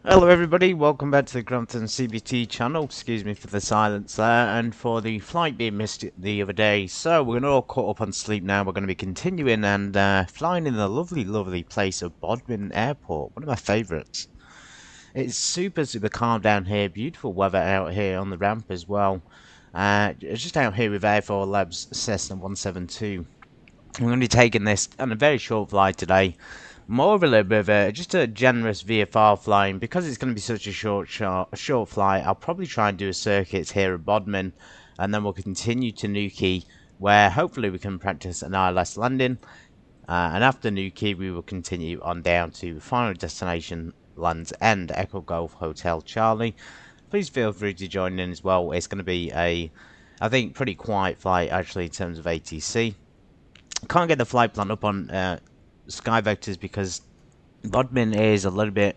Hello everybody, welcome back to the Grumpton CBT channel. Excuse me for the silence there and for the flight being missed the other day. So we're all caught up on sleep now. We're going to be continuing and flying in the lovely place of Bodmin Airport, one of my favourites. It's super calm down here, beautiful weather out here on the ramp as well. Just out here with AFL Cessna 172. We're going to be taking this on a very short flight today. More of a little bit of just a generous VFR flying. Because it's going to be such a short flight, I'll probably try and do a circuit here at Bodmin, and then we'll continue to Newquay, where hopefully we can practice an ILS landing, and after Newquay we will continue on down to final destination Land's End, Echo Golf Hotel Charlie. Please feel free to join in as well. It's going to be a, I think, pretty quiet flight actually in terms of ATC. Can't get the flight plan up on Skyvectors because Bodmin is a little bit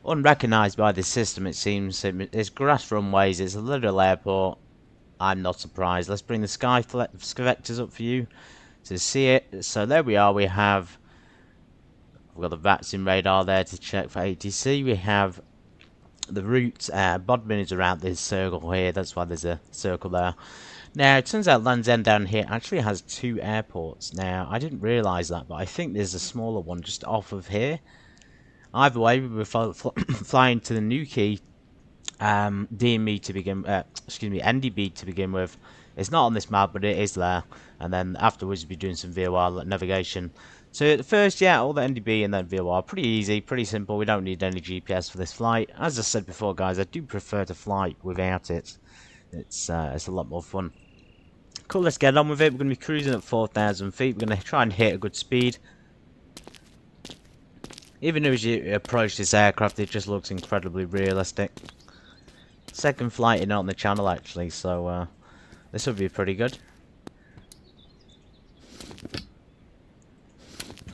unrecognised by the system, it seems. It's grass runways, it's a little airport. I'm not surprised. Let's bring the Skyvectors up for you to see it. So there we are. We've got the VATSIM radar there to check for ATC. We have the route. Bodmin is around this circle here, that's why there's a circle there. Now, it turns out Land's End down here actually has two airports. Now, I didn't realise that, but I think there's a smaller one just off of here. Either way, we were flying to the Newquay DME to begin, NDB to begin with. It's not on this map, but it is there. And then afterwards, we'll be doing some VOR navigation. So at first, yeah, all the NDB and then VOR. Pretty easy, pretty simple. We don't need any GPS for this flight. As I said before, guys, I do prefer to fly without it. It's a lot more fun. Cool, let's get on with it. We're going to be cruising at 4,000 feet. We're going to try and hit a good speed. Even as you approach this aircraft, it just looks incredibly realistic. Second flight in on the channel, actually, so this will be pretty good.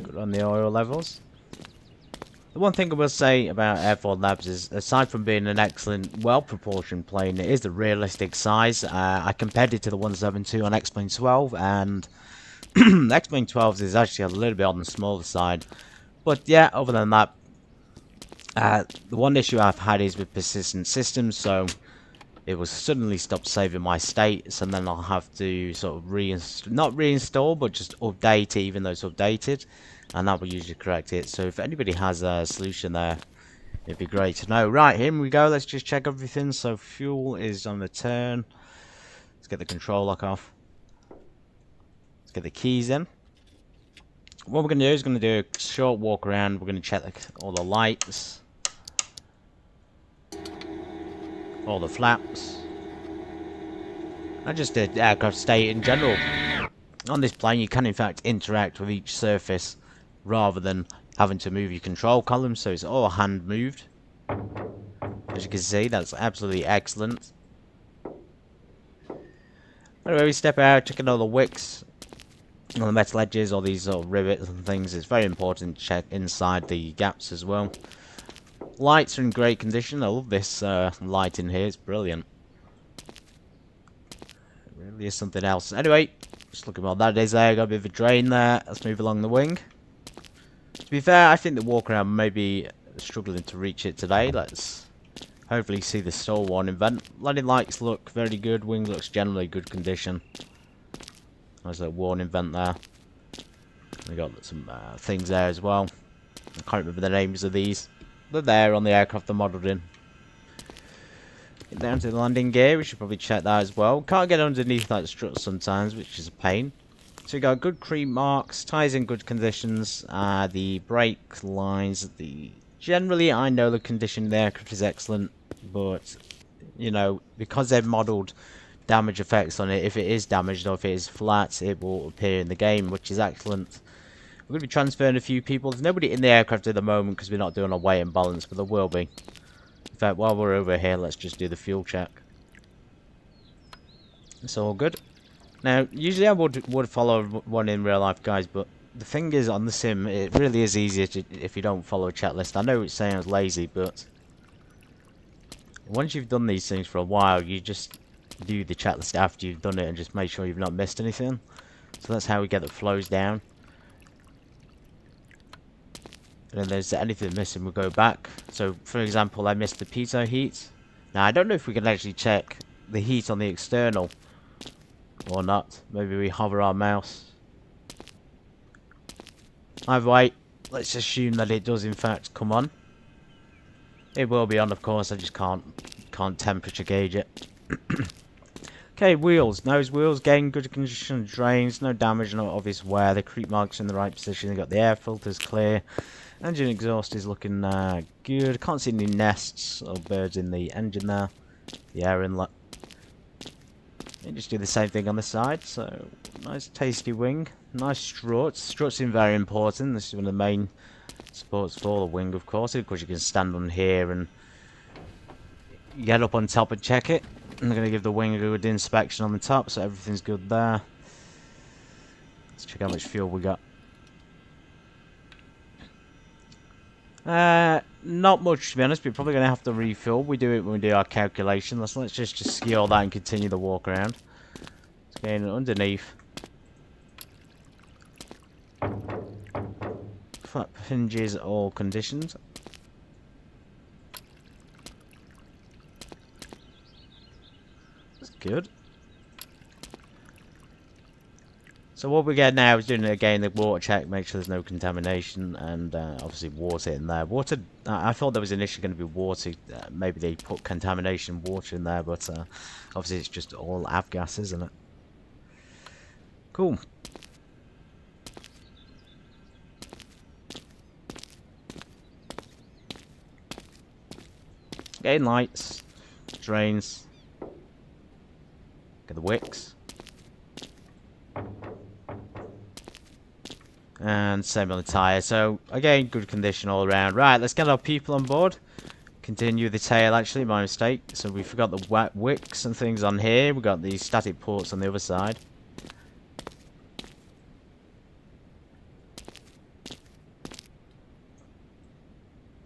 Good on the oil levels. The one thing I will say about AirfoilLabs is, aside from being an excellent, well-proportioned plane, it is the realistic size. I compared it to the 172 on X-Plane 12, and X-Plane 12 is actually a little bit on the smaller side. But yeah, other than that, the one issue I've had is with persistent systems, so it will suddenly stop saving my states, and then I'll have to sort of not reinstall, but just update it, even though it's updated. And that will usually correct it. So if anybody has a solution there, it'd be great to know. Right, here we go. Let's just check everything. So fuel is on the turn. Let's get the control lock off. Let's get the keys in. What we're going to do is going to do a short walk around. We're going to check all the lights, all the flaps, and just the aircraft state in general. On this plane, you can in fact interact with each surface, rather than having to move your control column, so it's all hand moved. As you can see, that's absolutely excellent. Anyway, we step out, checking all the wicks, all the metal edges, all these sort of rivets and things. It's very important to check inside the gaps as well. Lights are in great condition. I love this light in here, it's brilliant. It really is something else. Anyway, just looking at what that is there, got a bit of a drain there. Let's move along the wing. To be fair, I think the Walkaround may be struggling to reach it today. Let's hopefully see the stall warning vent. Landing lights look very good. Wing looks generally good condition. There's a warning vent there. We got some things there as well. I can't remember the names of these. They're there on the aircraft they're modelled in. Get down to the landing gear. We should probably check that as well. Can't get underneath that strut sometimes, which is a pain. So we got good creep marks, tyres in good conditions, the brake lines, generally I know the condition of the aircraft is excellent, but you know, because they've modelled damage effects on it, if it is damaged or if it is flat, it will appear in the game, which is excellent. We're going to be transferring a few people. There's nobody in the aircraft at the moment because we're not doing a weight and balance, but there will be. In fact, while we're over here, let's just do the fuel check. It's all good. Now, usually I would follow one in real life, guys, but the thing is, on the sim, it really is easier if you don't follow a checklist. I know it's saying I was lazy, but once you've done these things for a while, you just do the checklist after you've done it and just make sure you've not missed anything. So that's how we get the flows down. And then there's anything missing, we'll go back. So, for example, I missed the pitot heat. Now, I don't know if we can actually check the heat on the external or not. Maybe we hover our mouse. Either way, let's assume that it does in fact come on. It will be on, of course. I just can't temperature gauge it. Okay, wheels. Nose wheels, getting good condition. Drains, no damage, no obvious wear. The creep marks in the right position. They've got the air filters clear. Engine exhaust is looking good. Can't see any nests or birds in the engine there. The air inlet. And just do the same thing on the side. So, nice tasty wing. Nice struts. Struts seem very important. This is one of the main supports for the wing, of course. Of course, you can stand on here and get up on top and check it. I'm going to give the wing a good inspection on the top, so everything's good there. Let's check how much fuel we got. Not much, to be honest. We're probably going to have to refill. We do it when we do our calculation. Let's just ski all that and continue the walk around. Let's get in underneath. Flap hinges all conditions. That's good. So what we get now is doing again the water check, make sure there's no contamination, and obviously water in there. Water, I thought there was initially going to be water, maybe they put contamination water in there, but obviously it's just all avgas, isn't it? Cool. Getting lights, drains, get the wicks. And same on the tyre. So, again, good condition all around. Right, let's get our people on board. Continue the tail, actually, my mistake. So, we forgot the wet wicks and things on here. We've got the static ports on the other side.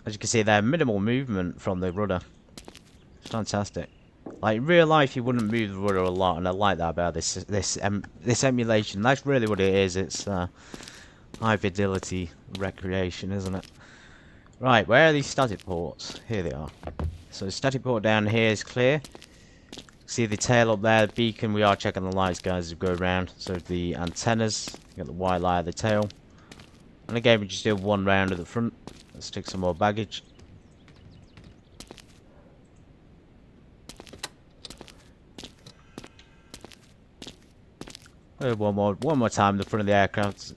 As you can see there, minimal movement from the rudder. It's fantastic. Like, in real life, you wouldn't move the rudder a lot, and I like that about this emulation. That's really what it is. It's high fidelity recreation, isn't it? Right, where are these static ports? Here they are. So static port down here is clear. See the tail up there, the beacon. We are checking the lights, guys, as we go around. So the antennas, you got the white light of the tail. And again, we just do one round at the front. Let's stick some more baggage. One more time, the front of the aircraft.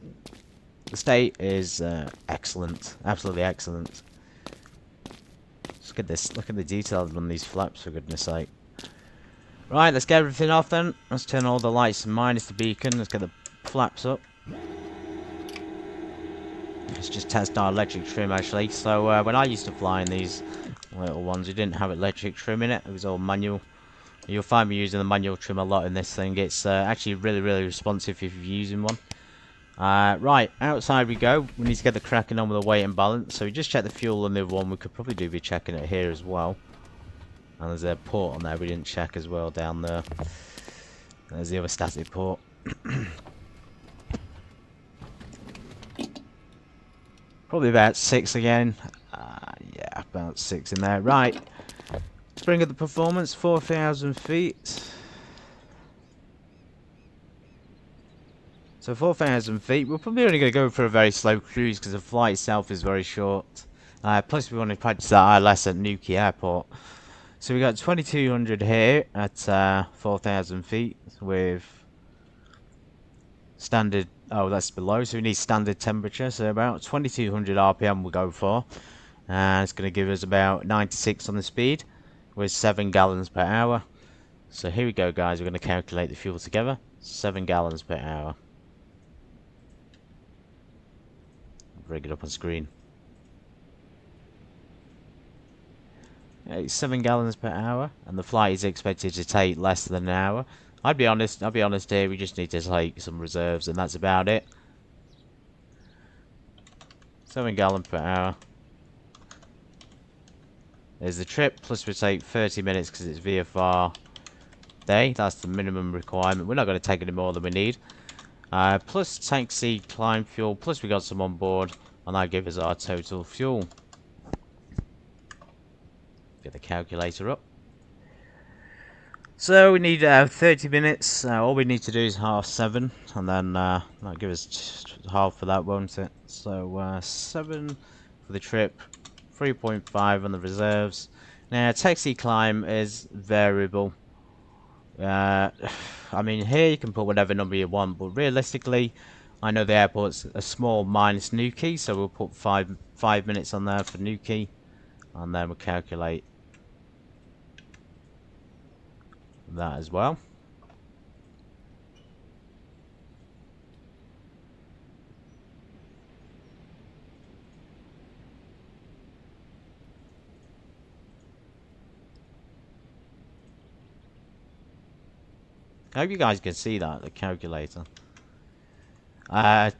The state is excellent, absolutely excellent. Look at this, look at the details on these flaps, for goodness sake. Right, let's get everything off then. Let's turn all the lights minus the beacon. Let's get the flaps up. Let's just test our electric trim, actually. So when I used to fly in these little ones, we didn't have electric trim in it. It was all manual. You'll find me using the manual trim a lot in this thing. It's actually really, really responsive if you're using one. Right, outside we go. We need to get the cracking on with the weight and balance. So we just checked the fuel on the other one. We could probably be checking it here as well. And there's a port on there we didn't check as well down there. There's the other static port. Probably about 6 again. Yeah, about 6 in there. Right, let's bring up the performance. 4,000 feet. So 4,000 feet, we're probably only going to go for a very slow cruise because the flight itself is very short. Plus we want to practice that ILS at Newquay Airport. So we got 2,200 here at 4,000 feet with standard, oh that's below, so we need standard temperature. So about 2,200 RPM we'll go for. And it's going to give us about 96 on the speed with 7 gallons per hour. So here we go, guys, we're going to calculate the fuel together. 7 gallons per hour. Bring it up on screen. 7 gallons per hour, and the flight is expected to take less than an hour. I'll be honest here, we just need to take some reserves, and that's about it. 7 gallons per hour. There's the trip, plus we take 30 minutes because it's VFR day. That's the minimum requirement. We're not going to take any more than we need. Plus taxi, climb fuel, plus we got some on board and that gives us our total fuel. Get the calculator up. So we need 30 minutes. All we need to do is 7:30, and then that'll give us just half for that, won't it? So 7 for the trip, 3.5 on the reserves. Now taxi climb is variable. I mean, here you can put whatever number you want, but realistically, I know the airport's a small minus Newquay, so we'll put 5 minutes on there for Newquay, and then we'll calculate that as well. I hope you guys can see that, the calculator.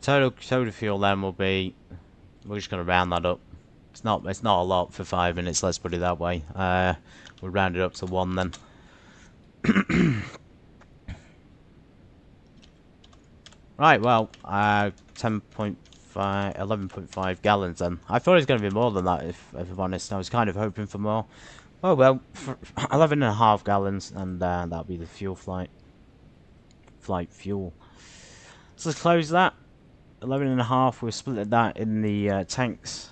Total fuel then will be, we're just going to round that up. It's not a lot for 5 minutes, let's put it that way. We'll round it up to 1 then. Right, well, 11.5 gallons then. I thought it was going to be more than that, if I'm honest. I was kind of hoping for more. Oh well, for 11.5 gallons, and that'll be the flight fuel. So let's close that. 11.5. We've split that in the tanks.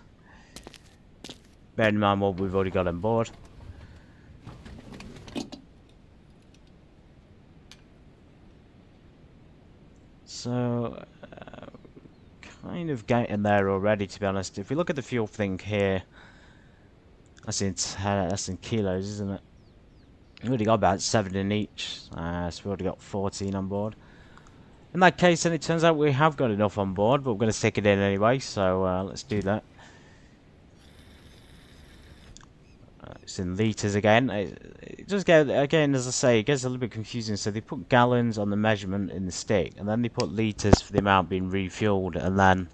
Bear in mind what we've already got on board. So, kind of getting there already, to be honest. If we look at the fuel thing here, that's in kilos, isn't it? We've already got about 7 in each, so we've already got 14 on board. In that case, then it turns out we have got enough on board, but we're going to stick it in anyway, so let's do that. It's in litres again. It does get, again, as I say, it gets a little bit confusing. So they put gallons on the measurement in the stick, and then they put litres for the amount being refueled, and then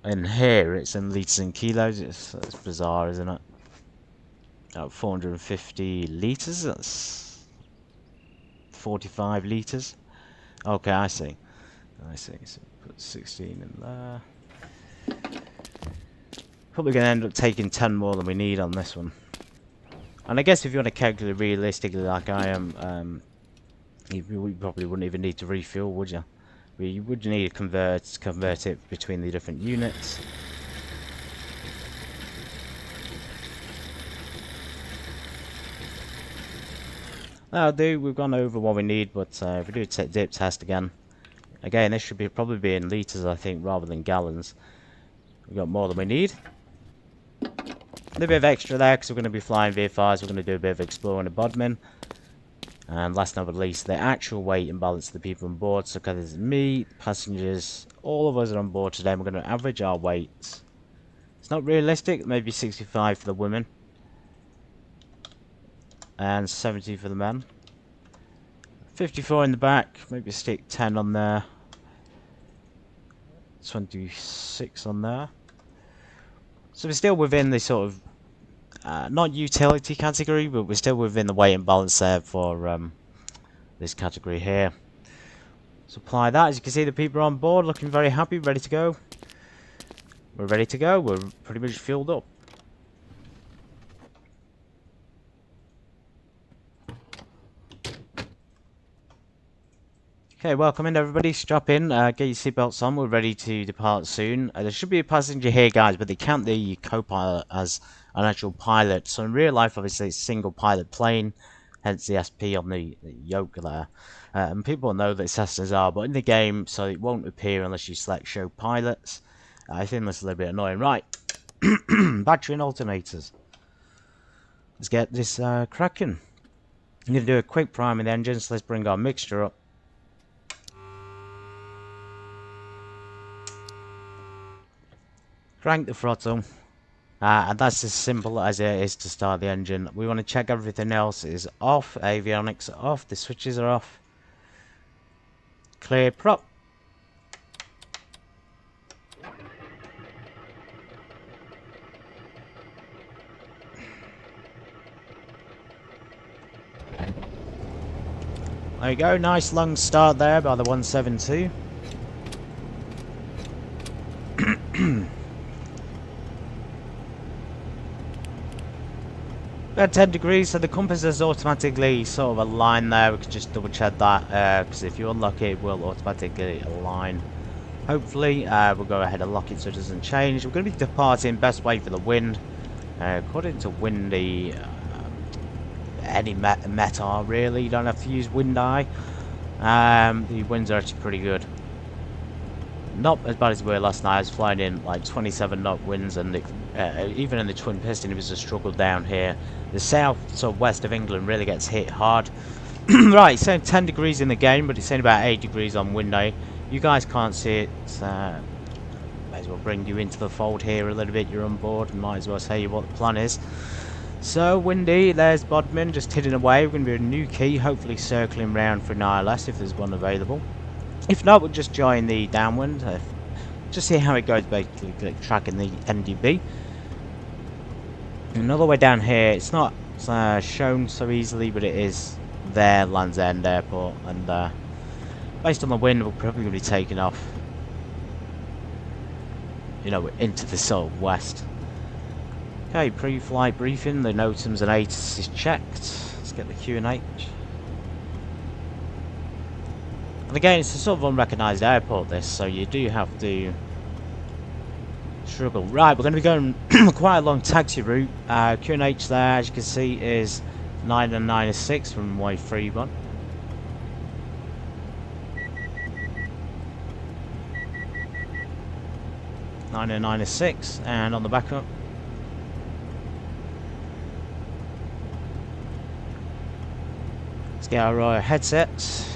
in here it's in litres and kilos. It's bizarre, isn't it? 450 litres. That's 45 litres. Okay, I see. So put 16 in there. Probably going to end up taking 10 more than we need on this one. And I guess if you want to calculate realistically like I am, you probably wouldn't even need to refuel, would you? You would need to convert it between the different units. That'll do. We've gone over what we need, but if we do a dip test again, this should probably be in litres, I think, rather than gallons. We've got more than we need. A little bit of extra there because we're going to be flying VFRs. We're going to do a bit of exploring at Bodmin. And last but not least, the actual weight and balance of the people on board. So there's me, passengers, all of us are on board today. We're going to average our weights. It's not realistic, maybe 65 for the women. And 70 for the men. 54 in the back, maybe stick 10 on there. 26 on there. So we're still within the sort of not utility category, but we're still within the weight and balance there for this category here. So apply that. As you can see, the people are on board, looking very happy, ready to go. We're ready to go. We're pretty much filled up. Okay, welcome in everybody. Strap in, get your seatbelts on. We're ready to depart soon. There should be a passenger here, guys, but they count the co-pilot as an actual pilot. So in real life, obviously, it's a single pilot plane, hence the SP on the yoke there. And people know that Cessnas are, but in the game, so it won't appear unless you select show pilots. I think that's a little bit annoying. Right, battery and alternators. Let's get this cracking. I'm going to do a quick prime of the engine, so let's bring our mixture up. Crank the throttle, and that's as simple as it is to start the engine. We want to check everything else is off, avionics are off, the switches are off. Clear prop. There you go, nice long start there by the 172. At 10 degrees, so the compass is automatically sort of aligned there. We can just double check that, because if you unlock it, it will automatically align. Hopefully, we'll go ahead and lock it so it doesn't change. We're going to be departing, best way for the wind. According to windy, any METAR really, you don't have to use wind eye. The winds are actually pretty good. Not as bad as we were last night. I was flying in like 27 knot winds, and even in the twin piston it was a struggle down here. The south, so west of England, really gets hit hard. Right, it's saying 10 degrees in the game, but it's saying about 8 degrees on wind eye. You guys can't see it. May as well bring you into the fold here a little bit. You're on board, might as well tell you what the plan is. So windy, there's Bodmin just hitting away. We're going to be in Newquay, hopefully circling round for an ILS if there's one available. If not, we'll just join the downwind. Just see how it goes, basically tracking the NDB. Another way down here, it's not shown so easily, but it is there, Land's End Airport, and based on the wind, we're probably going to be taking off, you know, into the sort of west. Okay, pre-flight briefing. The NOTAMs and ATIS is checked. Let's get the Q&H. And again, it's a sort of unrecognised airport, this, so you do have to struggle. Right, we're going to be going quite a long taxi route. Q&H there, as you can see, is 9 and 9 is 6 from runway 31. Nine and 9 is 6, and on the backup. Let's get our headsets.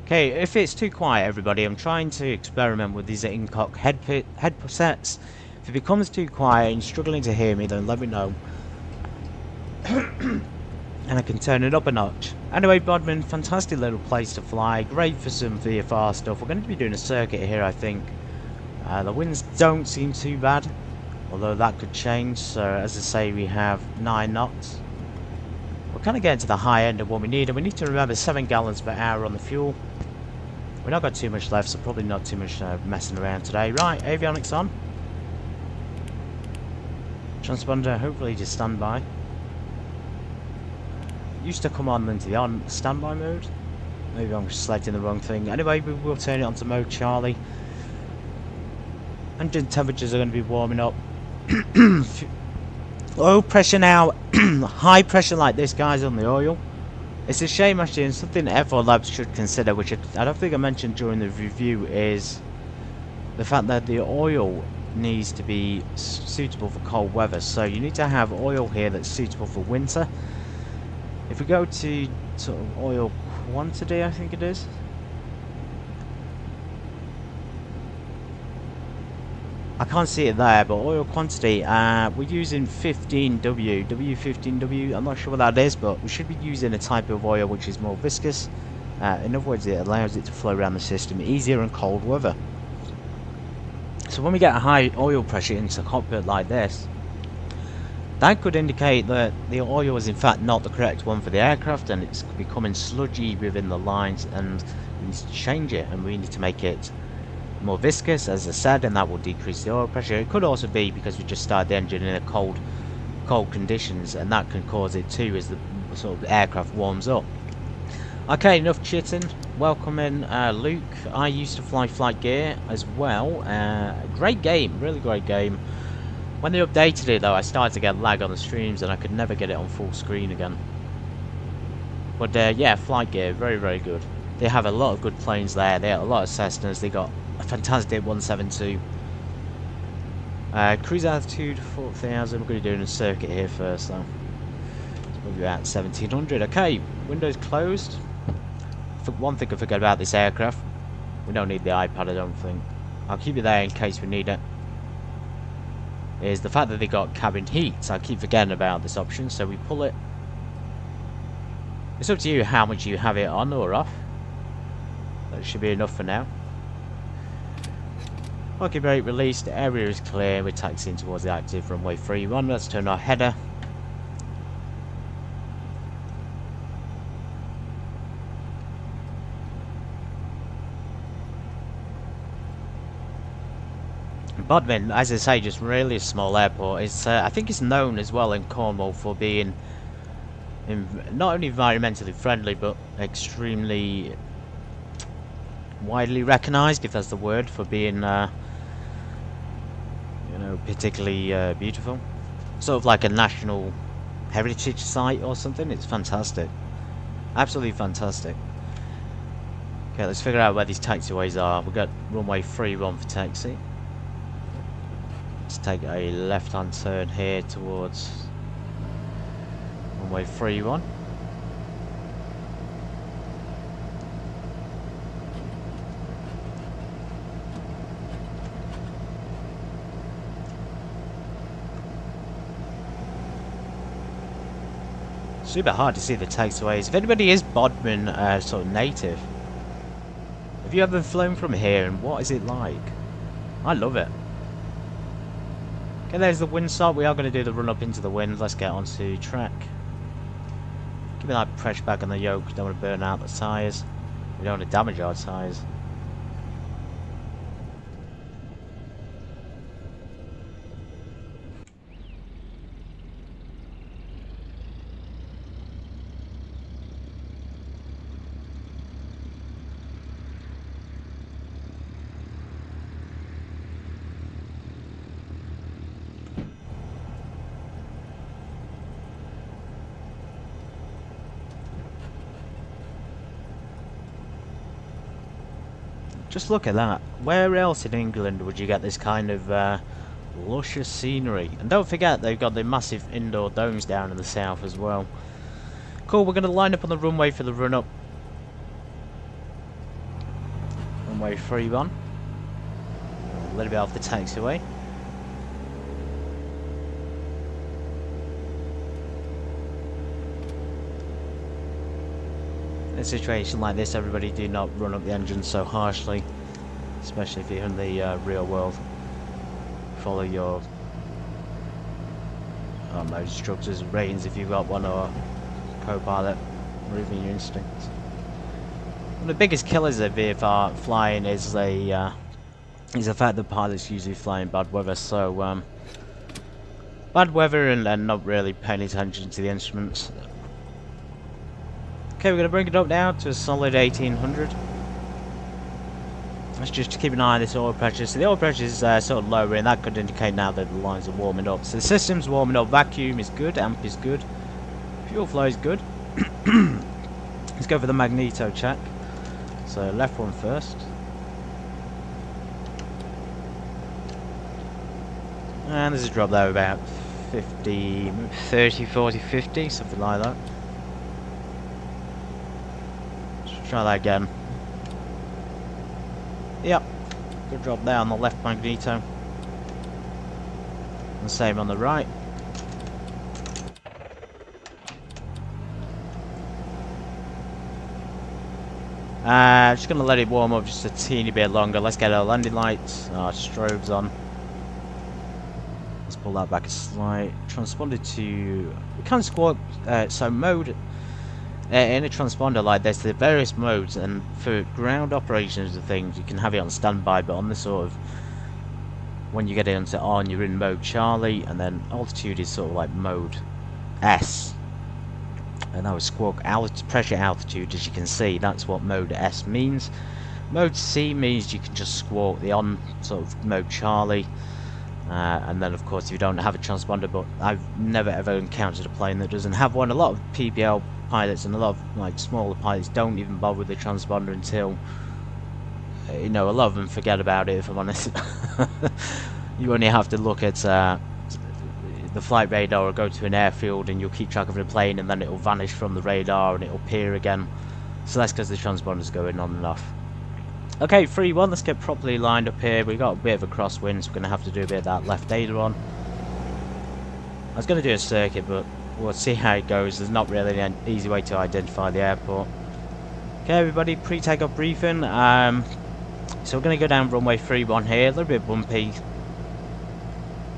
Okay, if it's too quiet, everybody, I'm trying to experiment with these in-cock headsets. If it becomes too quiet and you're struggling to hear me, then let me know. And I can turn it up a notch. Anyway, Bodmin, fantastic little place to fly. Great for some VFR stuff. We're going to be doing a circuit here, I think. The winds don't seem too bad, although that could change. So, as I say, we have 9 knots. We're kind of getting to the high end of what we need, and we need to remember 7 gallons per hour on the fuel. We've not got too much left, so probably not too much messing around today. Right, avionics on. Transponder, hopefully just standby. Used to come on into the on standby mode. Maybe I'm selecting the wrong thing. Anyway, we will turn it on to mode Charlie. Engine temperatures are going to be warming up. Oil pressure now, high pressure like this, guys, on the oil. It's a shame, actually, and something AirfoilLabs should consider, which I don't think I mentioned during the review, is the fact that the oil needs to be suitable for cold weather. So you need to have oil here that's suitable for winter. If we go to sort of oil quantity, I think it is. I can't see it there, but oil quantity, we're using 15W, W15W, I'm not sure what that is, but we should be using a type of oil which is more viscous. In other words, it allows it to flow around the system easier in cold weather. So when we get a high oil pressure into the cockpit like this, that could indicate that the oil is in fact not the correct one for the aircraft, and it's becoming sludgy within the lines, and we need to change it, and we need to make it more viscous, as I said, and that will decrease the oil pressure. It could also be because we just started the engine in a cold conditions, and that can cause it too as the sort of aircraft warms up. Okay, enough chitting. Welcome in, Luke. I used to fly Flight Gear as well. Great game, really great game. When they updated it though, I started to get lag on the streams and I could never get it on full screen again. But yeah, Flight Gear, very, very good. They have a lot of good planes there. They have a lot of Cessnas. They got a fantastic 172. Cruise altitude 4,000. We're going to be doing a circuit here first though. It's probably about 1700. Okay, windows closed. One thing I forgot about this aircraft, we don't need the iPad, I don't think. I'll keep it there in case we need it. Is the fact that they got cabin heat. I keep forgetting about this option, so we pull it. It's up to you how much you have it on or off. That should be enough for now. Okay, brake released, the area is clear, we're taxiing towards the active runway 31. Let's turn our header. Bodmin, as I say, just really a small airport. It's I think it's known as well in Cornwall for being not only environmentally friendly, but extremely widely recognised, if that's the word, for being, you know, particularly beautiful. Sort of like a national heritage site or something. It's fantastic. Absolutely fantastic. Okay, let's figure out where these taxiways are. We've got runway 31 for taxi. Let's take a left-hand turn here towards runway 31. Super hard to see the taxiways. If anybody is Bodmin sort of native, have you ever flown from here and what is it like? I love it. Okay, there's the windsock. We are going to do the run up into the wind. Let's get onto track. Give me that pressure back on the yoke. Don't want to burn out the tyres. We don't want to damage our tyres. Just look at that. Where else in England would you get this kind of luscious scenery? And don't forget, they've got the massive indoor domes down in the south as well. Cool, we're going to line up on the runway for the run-up. Runway 31. A little bit off the taxiway. In a situation like this, everybody do not run up the engine so harshly, especially if you're in the real world. Follow your instructor's reins if you've got one, or co-pilot, moving your instincts. One of the biggest killers of VFR flying is the fact that pilots usually fly in bad weather. So bad weather and not really paying attention to the instruments. Okay, we're going to bring it up now to a solid 1800. Let's just keep an eye on this oil pressure. So the oil pressure is sort of lowering. That could indicate now that the lines are warming up. So the system's warming up. Vacuum is good. Amp is good. Fuel flow is good. Let's go for the magneto check. So left one first. And there's a drop there about 50, 30, 40, 50, something like that. Try that again. Yep, good drop there on the left magneto. And the same on the right. Just gonna let it warm up just a teeny bit longer. Let's get our landing lights, our strobes on. Let's pull that back a slight. Transponder to. We can squawk. So mode. In a transponder like this, there are various modes, and for ground operations and things, you can have it on standby, but on the sort of, when you get it onto on, you're in mode Charlie, and then altitude is sort of like mode S. And that was squawk pressure altitude, as you can see, that's what mode S means. Mode C means you can just squawk the on sort of mode Charlie. And then of course if you don't have a transponder, but I've never ever encountered a plane that doesn't have one. A lot of PPL pilots and a lot of like smaller pilots don't even bother with the transponder until you know, a lot of them forget about it, if I'm honest. You only have to look at the flight radar or go to an airfield and you'll keep track of the plane, and then it'll vanish from the radar and it'll appear again. So that's because the transponder's going on and off. Okay, 3-1, let's get properly lined up here. We've got a bit of a crosswind, so we're going to have to do a bit of that left aileron. I was going to do a circuit, but we'll see how it goes. There's not really an easy way to identify the airport. Okay, everybody, pre-takeoff briefing. So we're going to go down runway 31 here, a little bit bumpy.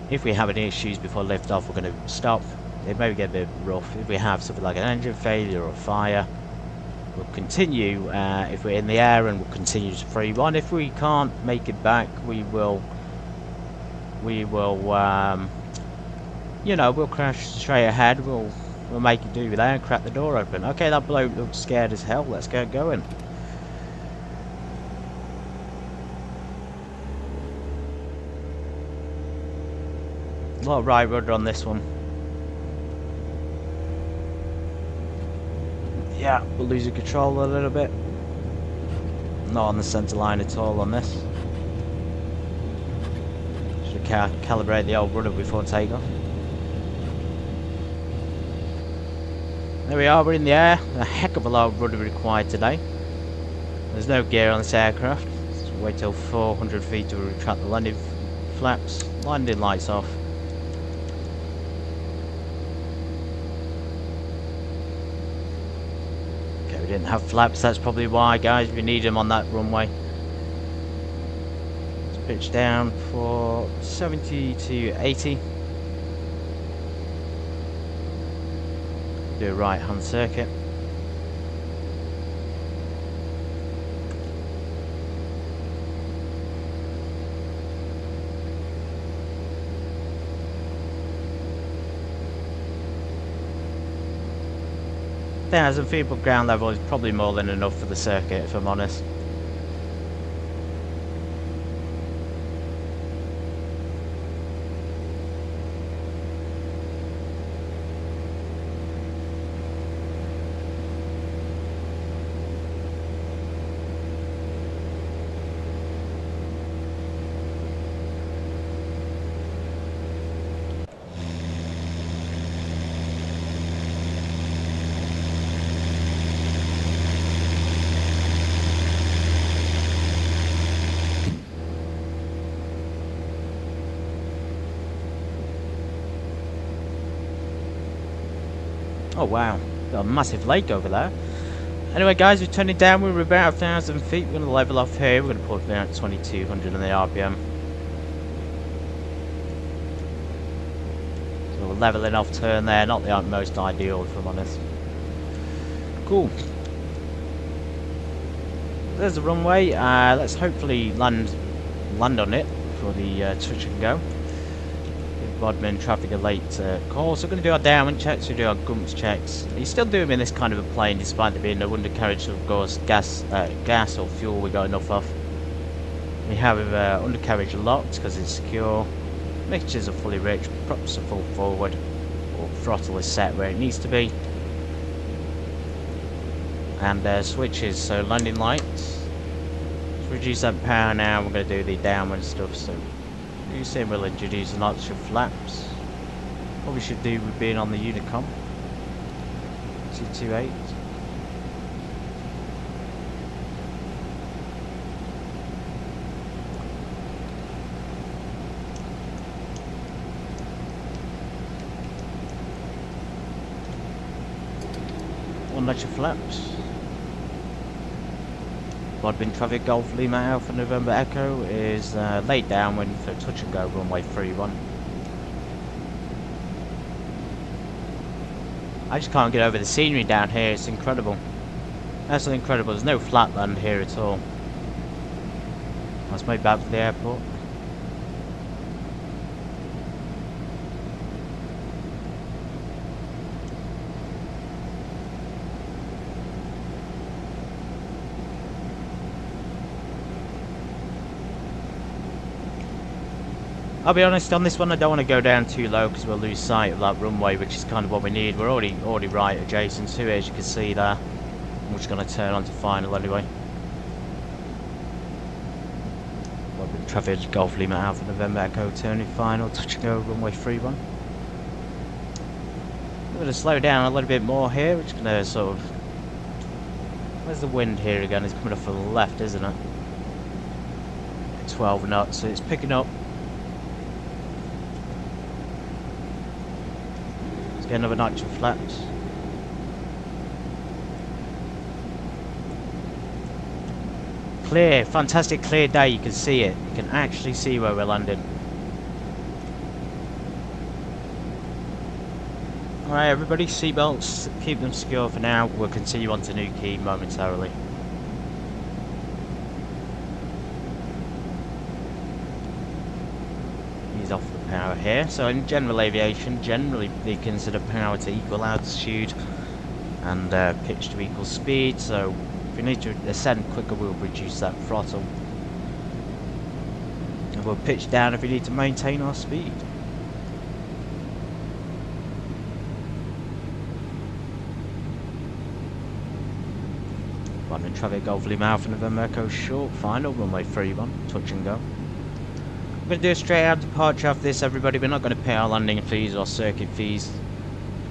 If we have any issues before liftoff, we're going to stop. It may get a bit rough. If we have something like an engine failure or fire, we'll continue if we're in the air, and we'll continue to 3-1. If we can't make it back, we will we will, you know, we'll crash straight ahead. We'll make it do there and crack the door open. Okay, that bloke looks scared as hell. Let's get going. A lot of right rudder on this one. Yeah, we're losing control a little bit. Not on the centre line at all on this. Should calibrate the old rudder before takeoff. There we are, we're in the air. A heck of a lot of rudder required today. There's no gear on this aircraft. So wait till 400 feet to retract the landing flaps. Landing lights off. Okay, we didn't have flaps, that's probably why, guys. We need them on that runway. Let's pitch down for 70 to 80. Do a right hand circuit. As a feeble ground level is probably more than enough for the circuit, if I'm honest. Oh wow, got a massive lake over there. Anyway guys, we're turning down, we're about 1,000 feet, we're going to level off here, we're going to put down at 2200 on the RPM. So we're leveling off turn there, not the most ideal if I'm honest. Cool. There's the runway, let's hopefully land on it for the touch and go. Bodmin traffic a late call, so we're going to do our downwind checks, we do our gumps checks. He's still doing in this kind of a plane despite there being no undercarriage of course, gas or fuel we got enough of. We have undercarriage locked because it's secure, mixtures are fully rich, props are full forward, or throttle is set where it needs to be, and switches, so landing lights. Let's reduce that power now, we're going to do the downwind stuff. So you see we'll introduce lots of flaps. What we should do with being on the Unicom. 228. One notch of flaps. Bodmin traffic Golf Lima Alpha November Echo is laid downwind for touch and go runway 31. I just can't get over the scenery down here, it's incredible. Absolutely incredible, there's no flat land here at all. Let's move back to the airport. I'll be honest, on this one I don't want to go down too low because we'll lose sight of that runway, which is kind of what we need. We're already right adjacent to it, as you can see there. We're just going to turn on to final anyway. Traffic Golf Lima Alpha November Echo turning final, touch and go runway 31. I'm going to slow down a little bit more here, which is going to sort of... Where's the wind here again? It's coming off from the left, isn't it? 12 knots, so it's picking up. Get another notch of flaps. Clear, fantastic clear day, you can see it. You can actually see where we're landing. Alright everybody, seatbelts, keep them secure for now. We'll continue on to Newquay momentarily. Ease off power here. So in general aviation, generally they consider power to equal altitude and pitch to equal speed. So if we need to ascend quicker, we'll reduce that throttle. And we'll pitch down if we need to maintain our speed. Bodmin traffic Golf Lima Alpha November Echo short, final, runway 31, touch and go. We're going to do a straight out departure after this, everybody. We're not going to pay our landing fees or circuit fees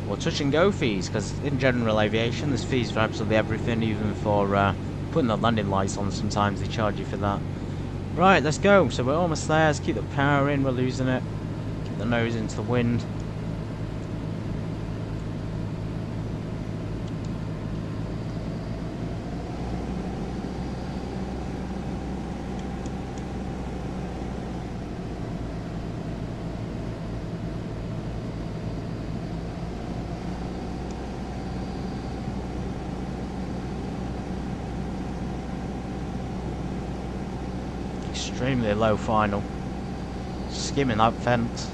or touch and go fees, because in general aviation there's fees for absolutely everything, even for putting the landing lights on. Sometimes they charge you for that. Right, let's go. So we're almost there. Let's keep the power in, we're losing it. Keep the nose into the wind. Extremely low final. Skimming that fence.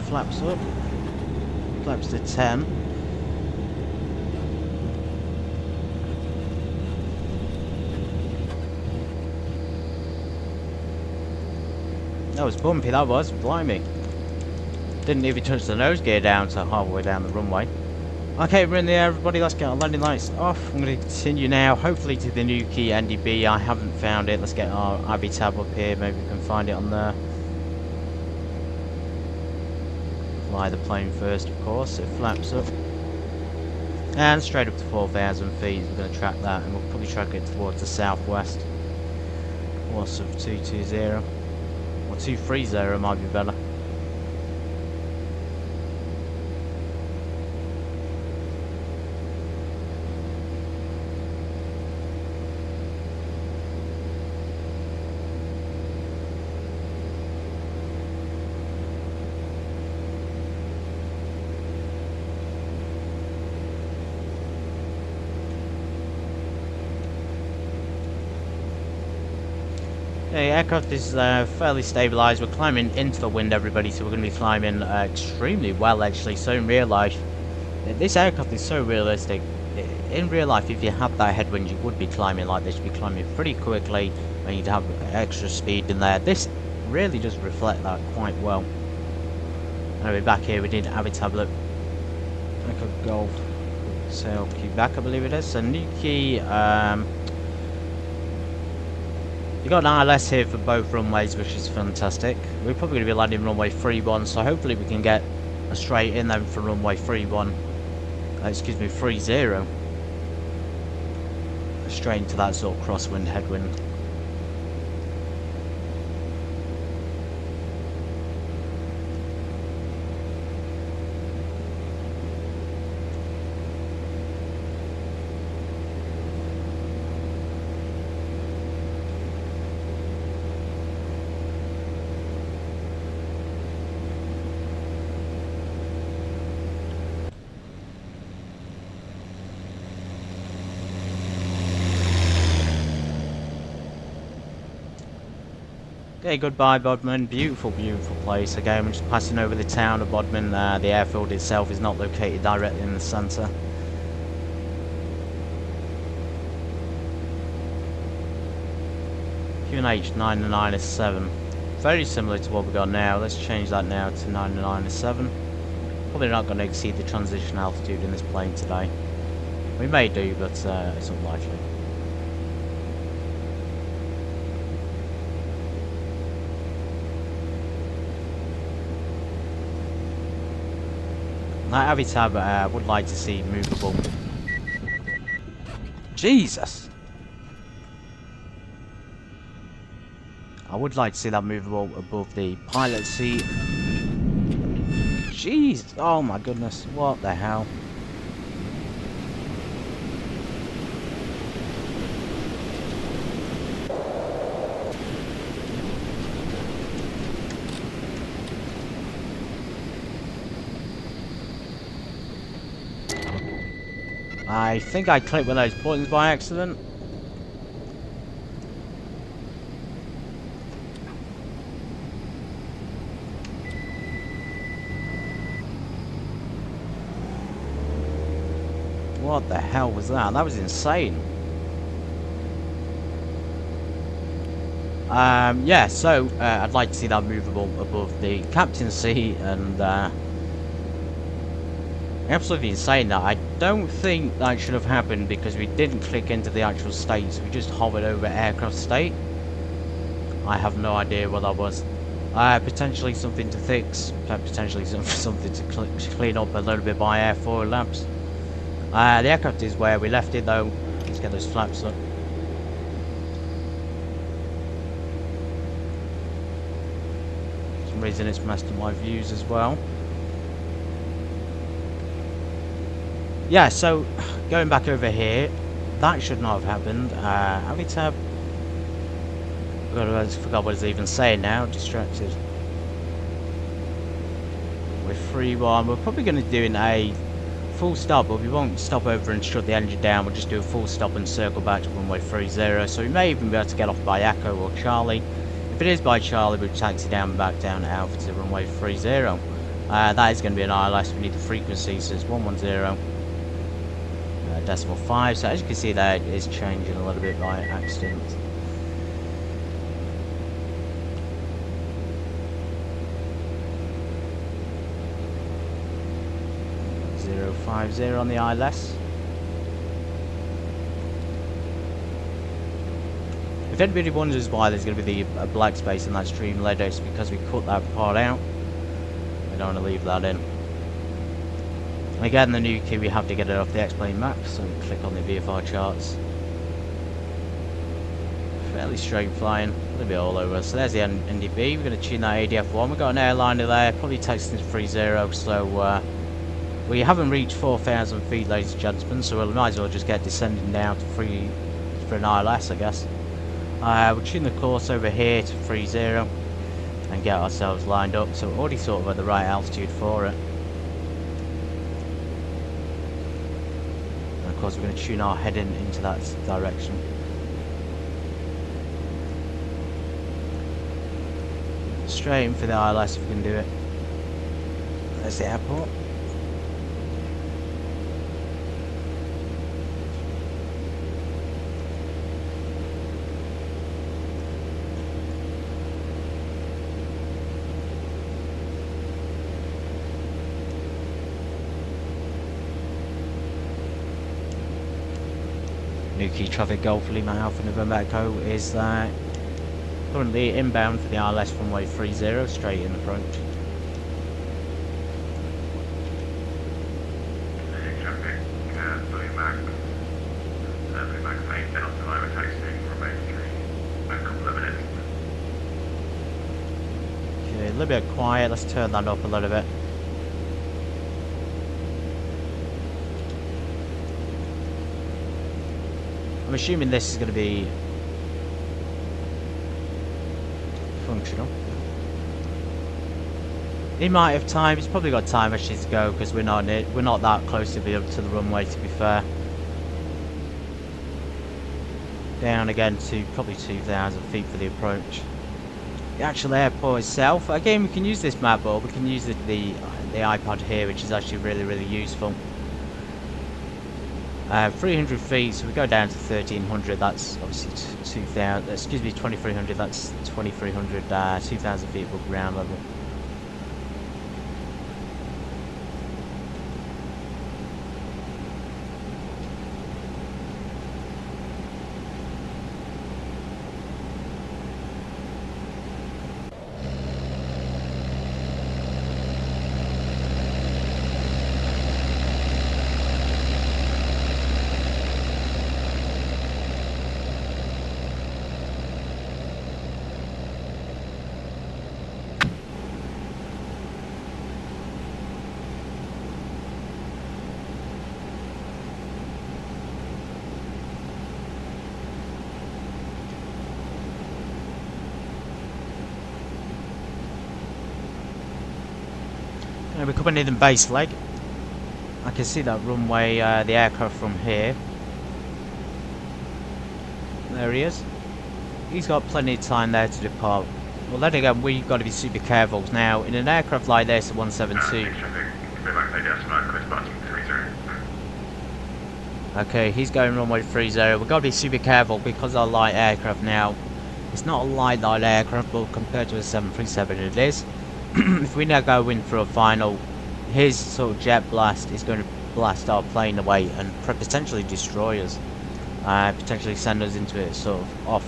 Flaps up. Flaps to 10. That was bumpy, that was. Blimey. Didn't even touch the nose gear down to halfway down the runway. Okay, we're in the air, everybody. Let's get our landing lights off. I'm going to continue now, hopefully to the Newquay NDB. I haven't found it. Let's get our Avi tab up here. Maybe we can find it on there. Fly the plane first, of course. It flaps up. And straight up to 4,000 feet. We're going to track that, and we'll probably track it towards the southwest. Course of 220. Or 230 might be better. The aircraft is fairly stabilised. We're climbing into the wind, everybody, so we're going to be climbing extremely well, actually. So in real life, this aircraft is so realistic. In real life, if you had that headwind, you would be climbing like this. You'd be climbing pretty quickly, and you'd have extra speed in there. This really does reflect that quite well. Anyway, back here we did Avi tablet. Echo Golf Sail Quebec, I believe it is. So Newquay. You got an ILS here for both runways, which is fantastic. We're probably going to be landing runway 31, so hopefully we can get a straight in then for runway 31. Excuse me, 30. Straight into that sort of crosswind headwind. Okay, goodbye Bodmin. Beautiful, beautiful place. Again, we're just passing over the town of Bodmin. The airfield itself is not located directly in the centre. QNH 997. Very similar to what we got now. Let's change that now to 997. Probably not going to exceed the transition altitude in this plane today. We may do, but it's unlikely. That Avitab I would like to see movable. Jesus! I would like to see that movable above the pilot seat. Jeez! Oh my goodness, what the hell? I think I clicked one of those buttons by accident. What the hell was that? That was insane. Yeah, so I'd like to see that movable above the captain's seat, and absolutely insane that. I don't think that should have happened because we didn't click into the actual states, we just hovered over aircraft state. I have no idea what that was. Potentially something to fix, potentially something to clean up a little bit by AirfoilLabs. The aircraft is where we left it though. Let's get those flaps up. For some reason it's messed up my views as well. Yeah, so going back over here, that should not have happened. Avitab. I forgot what it's even saying now, distracted. We're 3-1. We're probably going to do a full stop, but we won't stop over and shut the engine down. We'll just do a full stop and circle back to runway 30. So we may even be able to get off by Echo or Charlie. If it is by Charlie, we'll taxi down back down to Alpha to runway 30. That is going to be an ILS. We need the frequency, so it's 110. Decimal 5. So as you can see there, it is changing a little bit by accident. 050 on the ILS. If anybody wonders why there's going to be a black space in that stream later, it's because we cut that part out. I don't want to leave that in. Again, the Newquay, we have to get it off the X-plane map, so we click on the VOR Charts. Fairly straight flying, a little bit all over. So there's the NDB. We're going to tune that ADF1. We've got an airliner there, probably texting to 30, so we haven't reached 4,000 feet, ladies and gentlemen, so we might as well just get descending down to 3 for an ILS, I guess. We'll tune the course over here to 30 and get ourselves lined up, so we're already sort of at the right altitude for it. And of course we're going to tune our head into that direction. Straight in for the ILS if we can do it. There's the airport. Newquay traffic Golf Lima Alpha November Echo is currently inbound for the ILS runway 30, straight in approach. Traffic, Blue Max main down to Lima taxi, remain 3, a couple of minutes. Okay, a little bit quiet, let's turn that up a little bit. I'm assuming this is going to be functional. He might have time. He's probably got time actually to go because we're not that close to the runway. To be fair, down again to probably 2,000 feet for the approach. The actual airport itself. Again, we can use this map board. We can use the iPad here, which is actually really useful. 300 feet, so we go down to 1,300, that's obviously 2,000, excuse me, 2,300, that's 2,300, 2,000 feet above ground level. We're coming in base leg. I can see that runway, the aircraft from here. There he is. He's got plenty of time there to depart. Well, then again, we've got to be super careful. Now, in an aircraft like this, 172. Okay, he's going runway 30. We've got to be super careful because our light aircraft now. It's not a light aircraft, but compared to a 737 it is. If we now go in for a final, his sort of jet blast is going to blast our plane away and potentially destroy us. Potentially send us into it sort of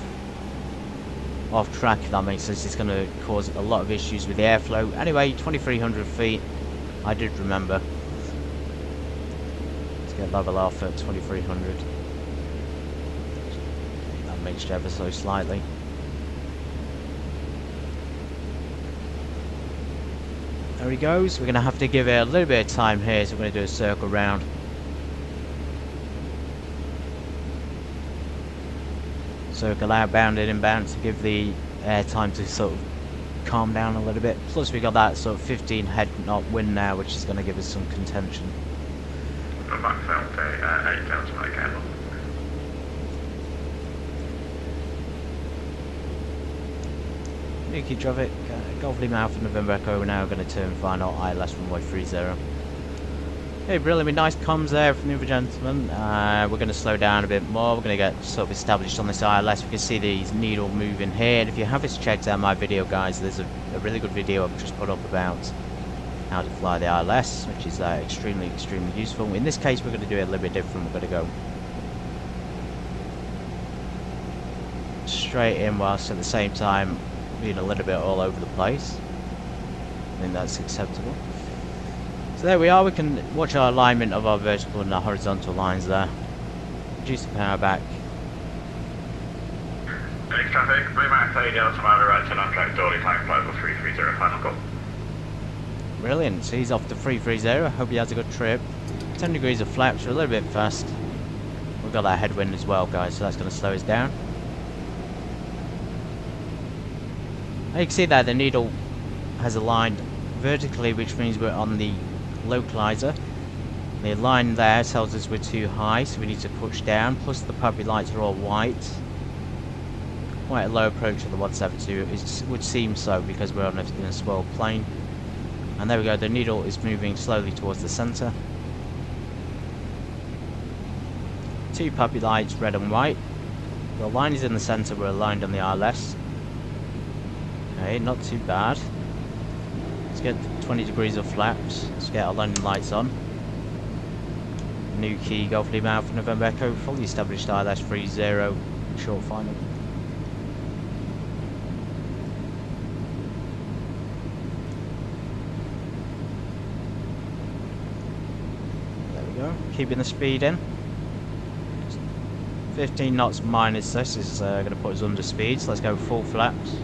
off track, if that makes sense. It's going to cause a lot of issues with the airflow. Anyway, 2,300 feet, I did remember. Let's get level off at 2,300. That makes ever so slightly. There he goes. We're going to have to give it a little bit of time here, so we're going to do a circle round. Circle outbound and inbound to give the air time to sort of calm down a little bit. Plus we got that sort of 15 head knot wind now, which is going to give us some contention. Max out 8 down to my candle. Newquay traffic, Golf Lima Alpha November Echo. We're now going to turn final ILS runway 30. Hey, brilliant, nice comms there from the other gentleman. We're going to slow down a bit more. We're going to get sort of established on this ILS. We can see these needle moving here. And if you haven't checked out my video, guys, there's a really good video I've just put up about how to fly the ILS, which is extremely useful. In this case, we're going to do it a little bit different. We're going to go straight in whilst at the same time being a little bit all over the place. I think that's acceptable. So there we are. We can watch our alignment of our vertical and our horizontal lines there. Reduce the power back. Next traffic, Bodmin Airfield to my right, turn on track, Dolly, time flight for 330, final call. Brilliant. So he's off to 330. Hope he has a good trip. 10 degrees of flaps. We're a little bit fast. We've got that headwind as well, guys, so that's going to slow us down. And you can see that the needle has aligned vertically, which means we're on the localizer. The line there tells us we're too high, so we need to push down. Plus the puppy lights are all white. Quite a low approach of the 172. It would seem so because we're on in a swirl plane. And there we go. The needle is moving slowly towards the center. Two puppy lights, red and white. The line is in the center. We're aligned on the ILS. Okay, not too bad. Let's get 20 degrees of flaps. Let's get our landing lights on. Newquay, Golf Lima Alpha November Echo, fully established ILS 30, short final. There we go, keeping the speed in. 15 knots minus this is going to put us under speed, so let's go full flaps.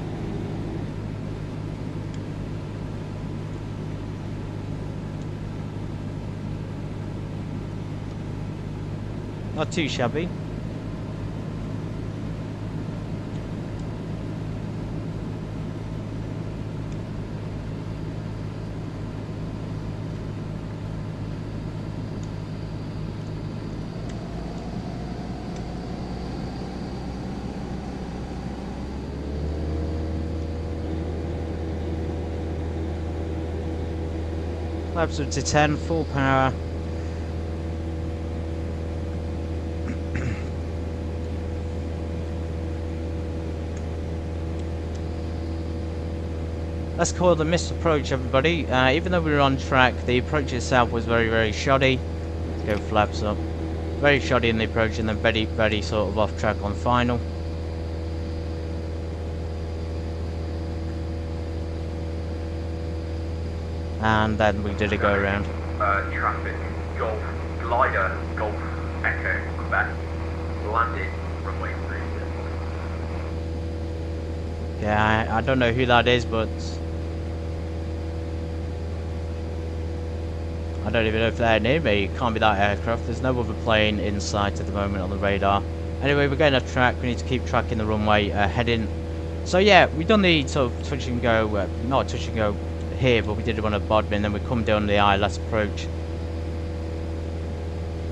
Not too shabby. Flaps up to 10, full power. Let's call the missed approach, everybody. Even though we were on track, the approach itself was very shoddy. Let's go flaps up. Very shoddy in the approach, and then very sort of off track on final. And then we did a go around. Traffic, Golf, glider, Golf, Echo, Quebec, landed, runway 30. Yeah, I don't know who that is, but I don't even know if they're near me. It can't be that aircraft. There's no other plane in sight at the moment on the radar. Anyway, we're getting off track. We need to keep tracking the runway heading. So yeah, we've done the sort of touch and go, not touch and go here, but we did one at Bodmin. Then we come down the ILS approach.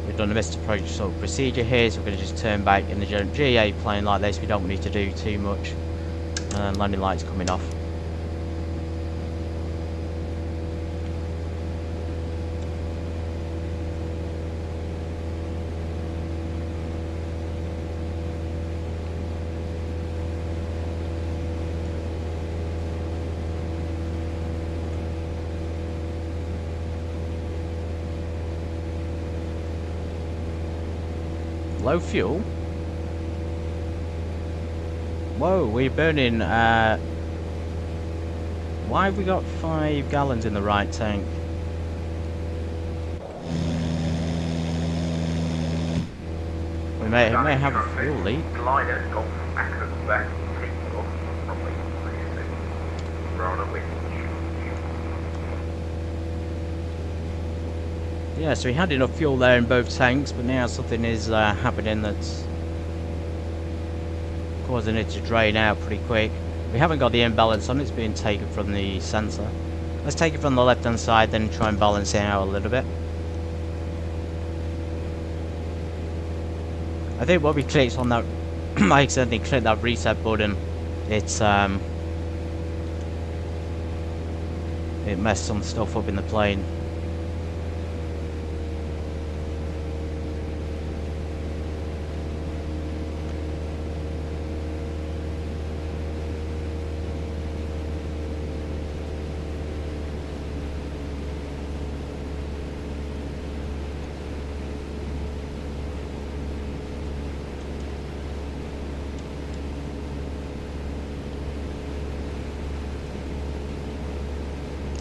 We've done a missed approach sort of procedure here, so we're going to just turn back in the GA plane like this. We don't need to do too much. And landing lights coming off. Low fuel? Whoa, we're burning, why have we got 5 gallons in the right tank? We may have a fuel leak. Glider, Golf, Access, back, takeoff, runway, runway. Yeah, so we had enough fuel there in both tanks, but now something is happening that's causing it to drain out pretty quick. We haven't got the imbalance on, it's being taken from the sensor. Let's take it from the left hand side, then try and balance it out a little bit. I think what we clicked on that, I accidentally clicked that reset button. It's it messed some stuff up in the plane.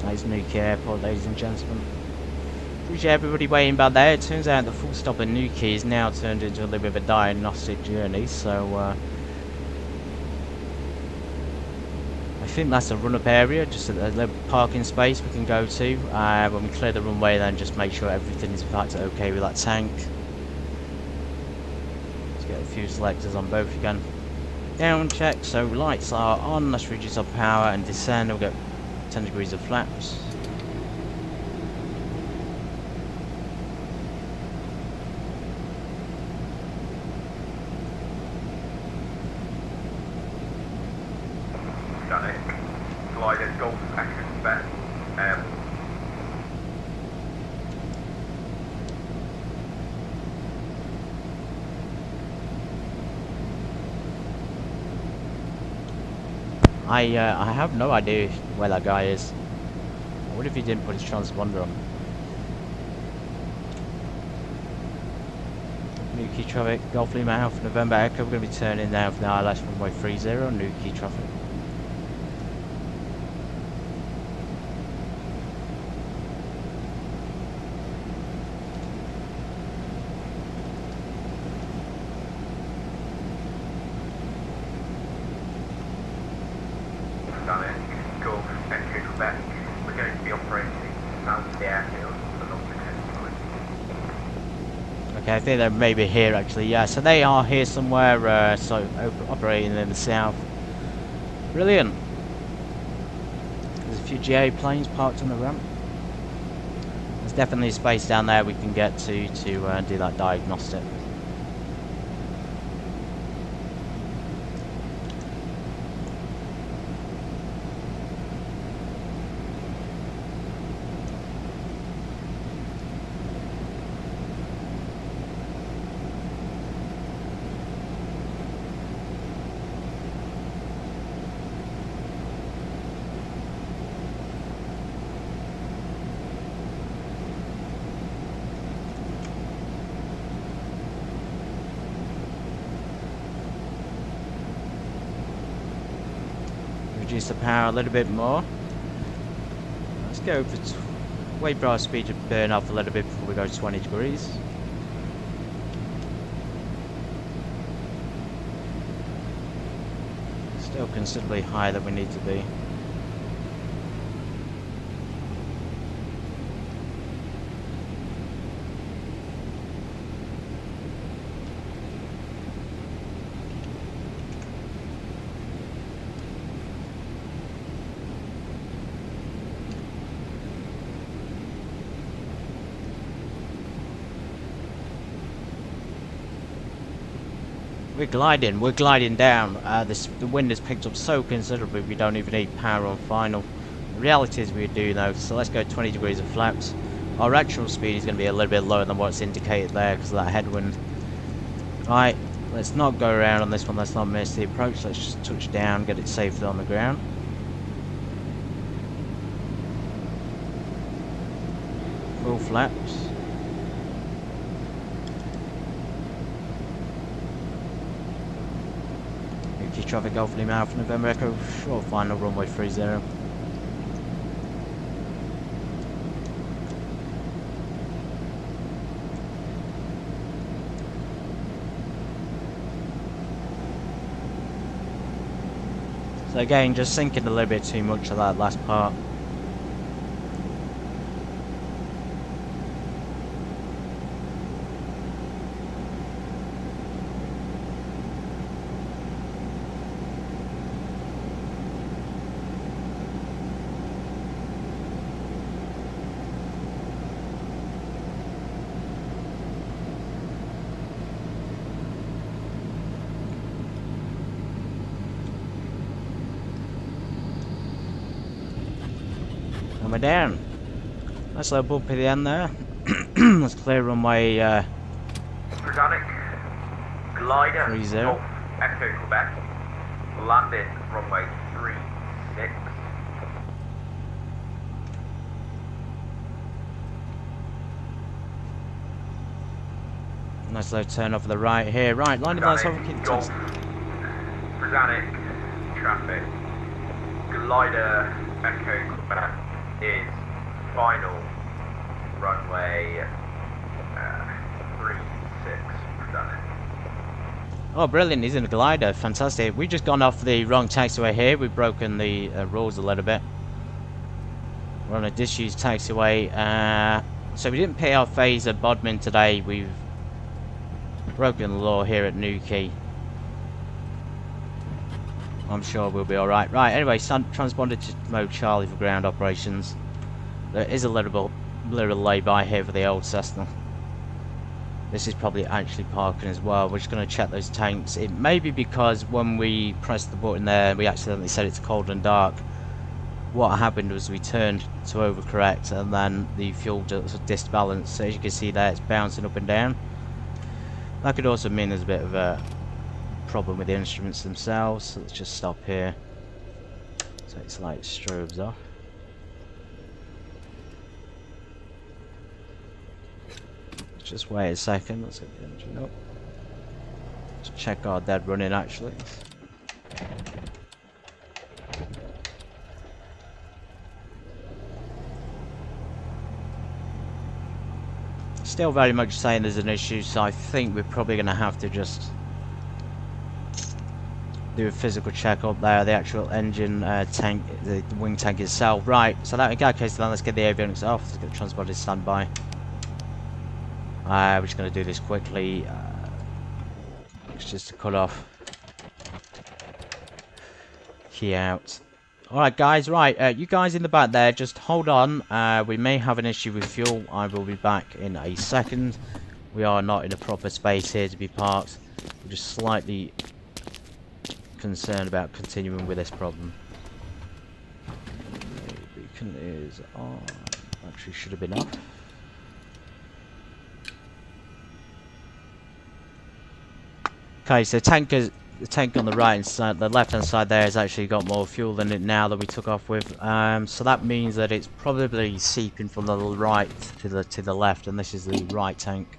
Nice Newquay Airport, ladies and gentlemen. Appreciate everybody waiting back there. It turns out the full stop in Newquay is now turned into a little bit of a diagnostic journey, so I think that's a run-up area, just a little parking space we can go to. When we clear the runway, then just make sure everything is in fact okay with that tank. Let's get a few selectors on both again. Down check, so lights are on. Let's reduce our power and descend. We'll get 10 degrees of flaps. Done it. Glider, Golf, Access, back. I have no idea where that guy is. What if he didn't put his transponder on? Newquay traffic, Golf Lima Alpha November Echo. We're going to be turning down for the ILS runway 30, Newquay traffic. Done it. Golf, Echo, Quebec. We're going to be operating south of the airfield along the coastline. Okay, I think they're maybe here actually. Yeah, so they are here somewhere. Operating in the south. Brilliant. There's a few GA planes parked on the ramp. There's definitely space down there we can get to do that diagnostic. Reduce the power a little bit more. Let's go for wait for our speed to burn off a little bit before we go 20 degrees. Still considerably higher than we need to be. We're gliding down. The wind has picked up so considerably we don't even need power on final. The reality is we do though, so let's go 20 degrees of flaps. Our actual speed is going to be a little bit lower than what's indicated there because of that headwind. Right, let's not go around on this one, let's not miss the approach, let's just touch down, get it safely on the ground. Full flaps. Yankee traffic Golf Lima Alpha November Echo, short final runway 30. So again, just thinking a little bit too much of that last part. And we're down. Nice little bump at the end there. Let's clear runway Britannic glider 30. Golf Echo Quebec, landing runway 36. Nice little turn off to the right here. Right, landing lights over. Golf Britannic traffic glider Echo Quebec is final runway 36 Britannic. Oh, brilliant, he's in a glider, fantastic. We've just gone off the wrong taxiway here. We've broken the rules a little bit. We're on a disused taxiway. So we didn't pay our phase at Bodmin today. We've broken the law here at Newquay. I'm sure we'll be alright. Right, anyway, transponded to mode Charlie for ground operations. There is a little lay-by here for the old Cessna. This is probably actually parking as well. We're just going to check those tanks. It may be because when we pressed the button there, we accidentally set it to cold and dark. What happened was we turned to overcorrect and then the fuel just disbalanced. So as you can see there, it's bouncing up and down. That could also mean there's a bit of a problem with the instruments themselves. So let's just stop here. Take its light strobes off. Just wait a second, let's get the engine up. Let's check our dead running actually. Still very much saying there's an issue, so I think we're probably going to have to just do a physical check up there, the actual engine tank, the wing tank itself. Right, so that in that case then let's get the avionics off, let's get the transponder standby. We're just going to do this quickly. It's just to cut off. Key out. Alright guys, right, you guys in the back there, just hold on. We may have an issue with fuel. I will be back in a second. We are not in a proper space here to be parked. We're just slightly concerned about continuing with this problem. The beacon is on. Actually should have been off. Okay, so the tank on the right hand side, the left hand side there has actually got more fuel than it now that we took off with. So that means that it's probably seeping from the right to the left, and this is the right tank.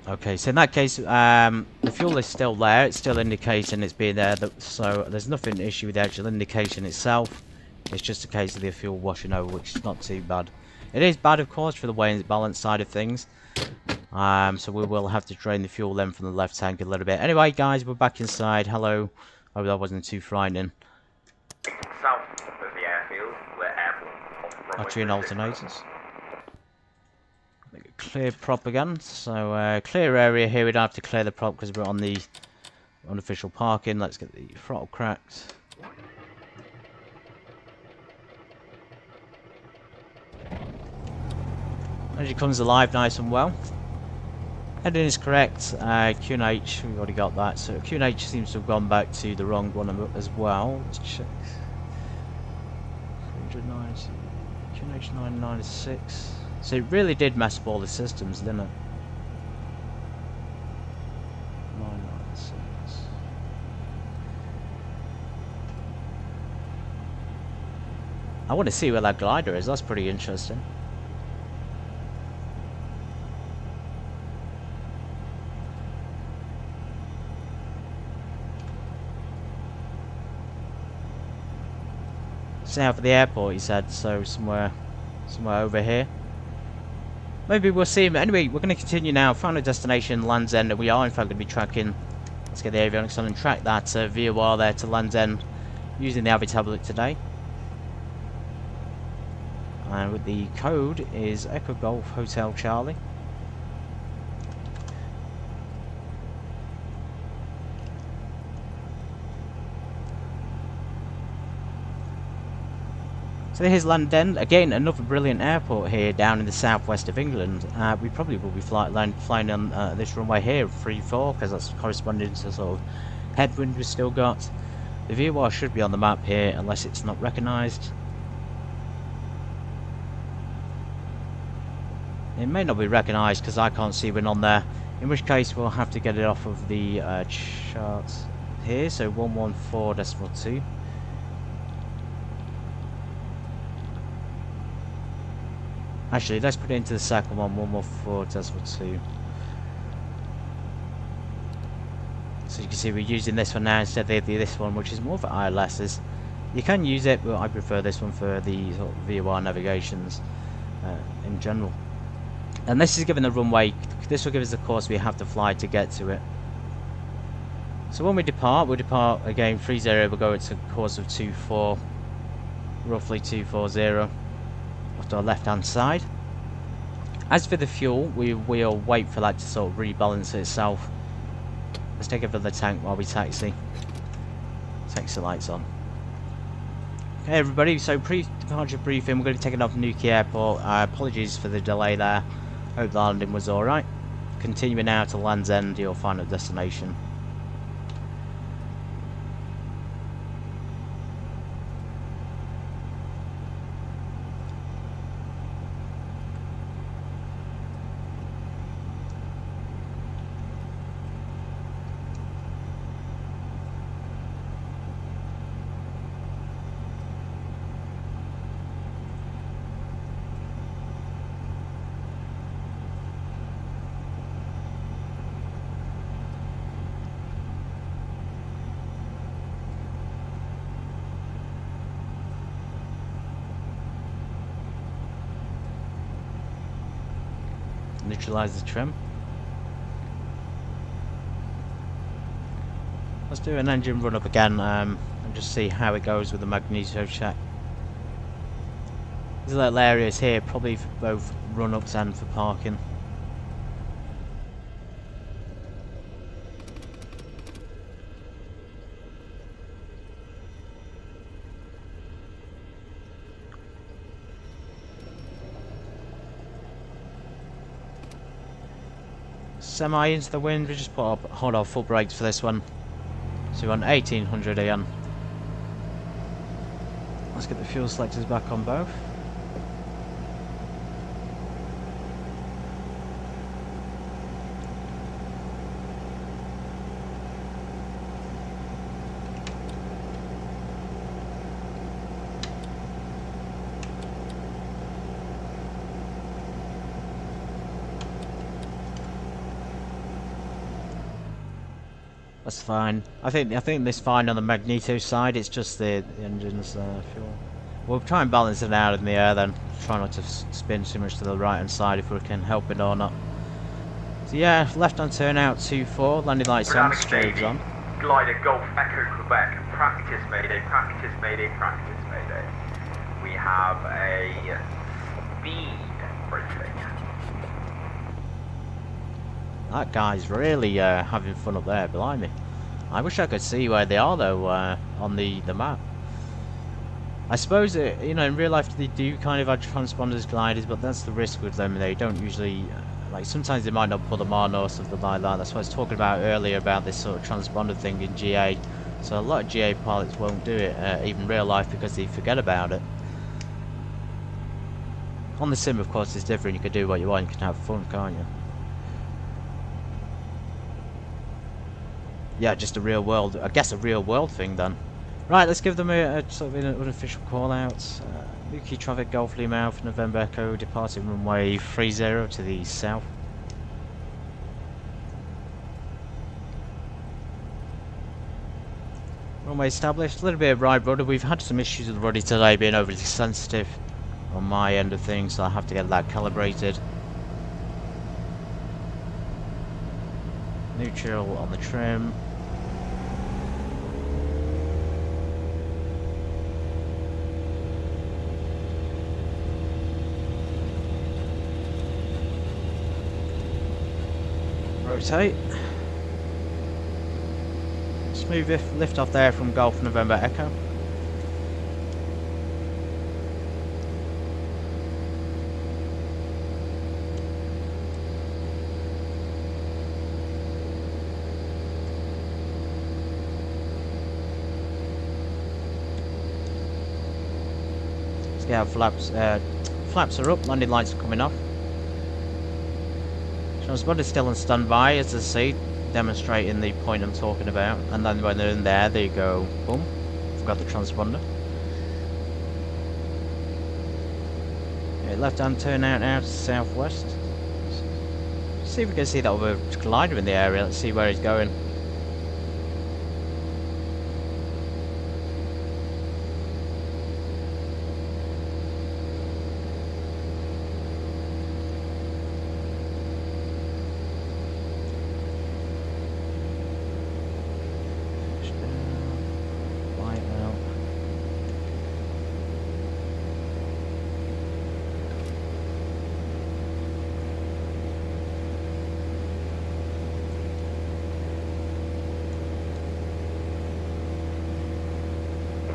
Okay, so in that case, the fuel is still there. It's still indicating it's been there. So there's nothing issue with the actual indication itself. It's just a case of the fuel washing over, which is not too bad. It is bad, of course, for the weight and balance side of things. So we will have to drain the fuel then from the left tank a little bit. Anyway, guys, we're back inside. Hello. Hope that wasn't too frightening. South of the airfield, we're airborne. Battery and alternators. Clear prop again. So clear area here. We don't have to clear the prop because we're on the unofficial parking. Let's get the throttle cracked. Energy comes alive nice and well. Heading is correct. Q&H, we've already got that. So Q&H seems to have gone back to the wrong one as well. Let's check. 390. Q&H 996. So it really did mess up all the systems, didn't it? 996. I want to see where that glider is. That's pretty interesting. south of the airport, he said, so somewhere over here. Maybe we'll see him. Anyway, we're going to continue now. Final destination, Land's End, and we are in fact going to be tracking. Let's get the avionics on and track that VOR there to Land's End using the Avi tablet today. And with the code is Echo Golf Hotel Charlie. So here's Land's End, again another brilliant airport here down in the southwest of England. We probably will be flying on this runway here, 3-4, because that's corresponding to sort of headwind we've still got. The VOR should be on the map here unless it's not recognised. It may not be recognised because I can't see one on there, in which case we'll have to get it off of the charts here, so 114.2. Actually, let's put it into the second one, 114.2. So you can see we're using this one now instead of this one, which is more for ILSs. You can use it, but I prefer this one for the sort of VOR navigations in general. And this is given the runway, this will give us the course we have to fly to get to it. So when we depart, we'll depart again 30, we'll go into a course of 24, roughly 240. To our left hand side. As for the fuel, we'll wait for that to sort of rebalance itself. Let's take a bit of the tank while we taxi. Taxi lights on. Okay everybody, so pre-departure briefing, we're going to take it off Newquay Airport. Apologies for the delay there. Hope the landing was alright. Continuing now to Land's End, your final destination. Neutralize the trim. Let's do an engine run up again and just see how it goes with the magneto check. There's little areas here probably for both run ups and for parking. Semi into the wind, we just put up, hold our full brakes for this one. So we're on 1800 again. Let's get the fuel selectors back on both. That's fine. I think this fine on the magneto side. It's just the engine's fuel. We'll try and balance it out in the air then. Try not to spin too much to the right hand side if we can help it or not. So yeah, left hand turn out 2-4. Landing lights on. Strobes on. Glider Golf Echo Quebec. Practice Mayday. Practice Mayday. Practice Mayday. We have a speed briefing. That guy's really having fun up there behind me. I wish I could see where they are though on the map. I suppose you know, in real life they do kind of have transponders gliders, but that's the risk with them. They don't usually like, sometimes they might not put them on or something like that. That's what I was talking about earlier about this sort of transponder thing in GA. So a lot of GA pilots won't do it even real life because they forget about it. On the sim of course it's different. You can do what you want, you can have fun, can't you? Yeah, just a real world, I guess a real world thing then. Right, let's give them a sort of an unofficial call out. Newquay traffic, Golf Mouth, November Echo, departing runway 30 to the south. Runway established. A little bit of right rudder. We've had some issues with the rudder today being overly sensitive on my end of things, so I have to get that calibrated. Neutral on the trim. Rotate. Smooth lift off there from Golf November Echo. Let's get our flaps. Flaps are up, landing lights are coming off. Transponder still on standby, as I see, demonstrating the point I'm talking about. And then when they're in there, they go, boom, forgot the transponder. Okay, left hand turn out now to southwest. See if we can see that other glider in the area, let's see where he's going.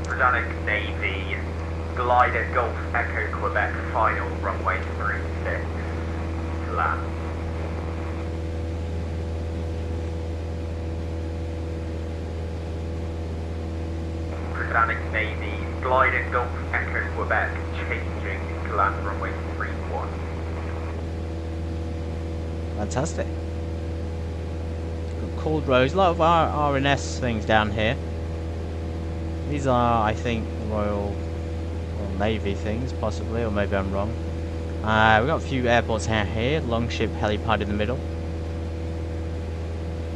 Britannic Navy, glider Golf Echo Quebec, final runway 36 to land. Britannic Navy, glider Golf Echo Quebec, changing to land runway 31. Fantastic. Got cold roads, a lot of R&S things down here. These are, I think, Royal Navy things, possibly, or maybe I'm wrong. We've got a few airports out here. Longship helipad in the middle.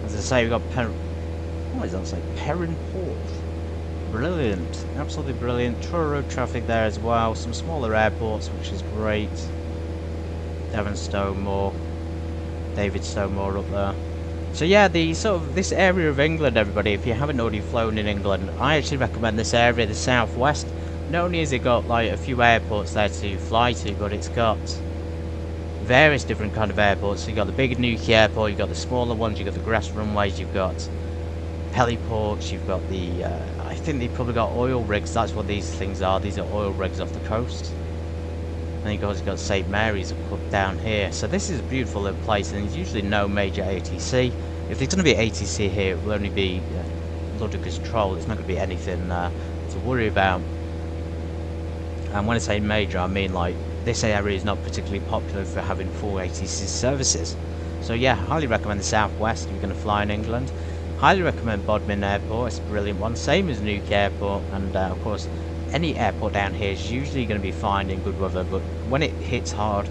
As I say, we've got what does that say? Perrin Port. Brilliant, absolutely brilliant. Tour road traffic there as well. Some smaller airports, which is great. Devonstowe Moor, Davidstowe Moor up there. So yeah, the sort of this area of England, everybody, if you haven't already flown in England, I actually recommend this area, the southwest. Not only has it got like a few airports there to fly to, but it's got various different kind of airports. So you've got the big Newquay Airport, you've got the smaller ones, you've got the grass runways, you've got heliports, you've got the, I think they've probably got oil rigs. That's what these things are. These are oil rigs off the coast. And you've got St Mary's up down here. So this is a beautiful little place, and there's usually no major ATC. If there's going to be ATC here, it will only be Ludicrous Troll. It's not going to be anything to worry about. And when I say major, I mean like this area is not particularly popular for having full ATC services. So yeah, highly recommend the southwest if you're going to fly in England. Highly recommend Bodmin Airport. It's a brilliant one, same as Newquay Airport, and of course any airport down here is usually going to be fine in good weather, but when it hits hard,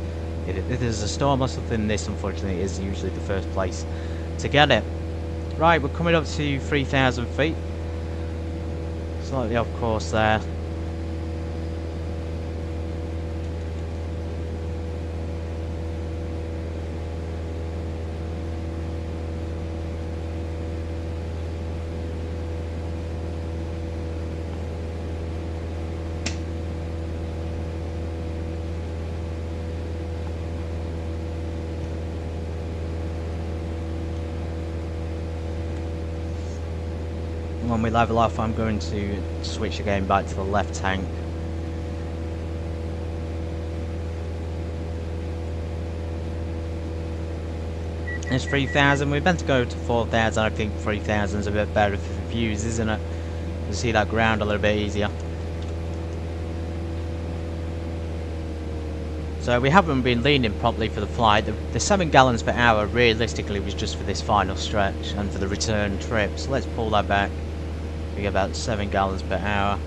if there's a storm or something, this unfortunately is usually the first place to get it. Right, we're coming up to 3,000 feet. Slightly off course there. When we level off, I'm going to switch again back to the left tank. It's 3,000. We're meant to go to 4,000. I think 3,000 is a bit better for the views, isn't it? You see that ground a little bit easier. So we haven't been leaning properly for the flight. The 7 gallons per hour realistically was just for this final stretch and for the return trip. So let's pull that back. We get about 7 gallons per hour.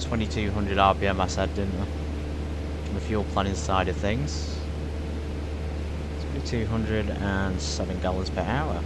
2200 RPM I said, didn't I? The fuel planning side of things. 2207 gallons per hour.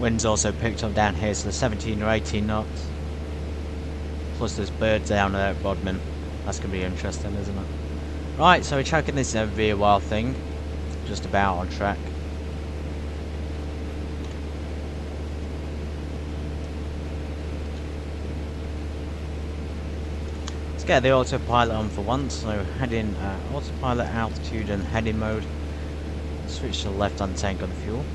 Wind's also picked up down here, so 17 or 18 knots. Plus there's birds down there at Bodmin. That's going to be interesting, isn't it? Right, so we're checking this VOR thing. Just about on track. Let's get the autopilot on for once. So heading autopilot, altitude and heading mode. Switch to the left hand tank on the fuel.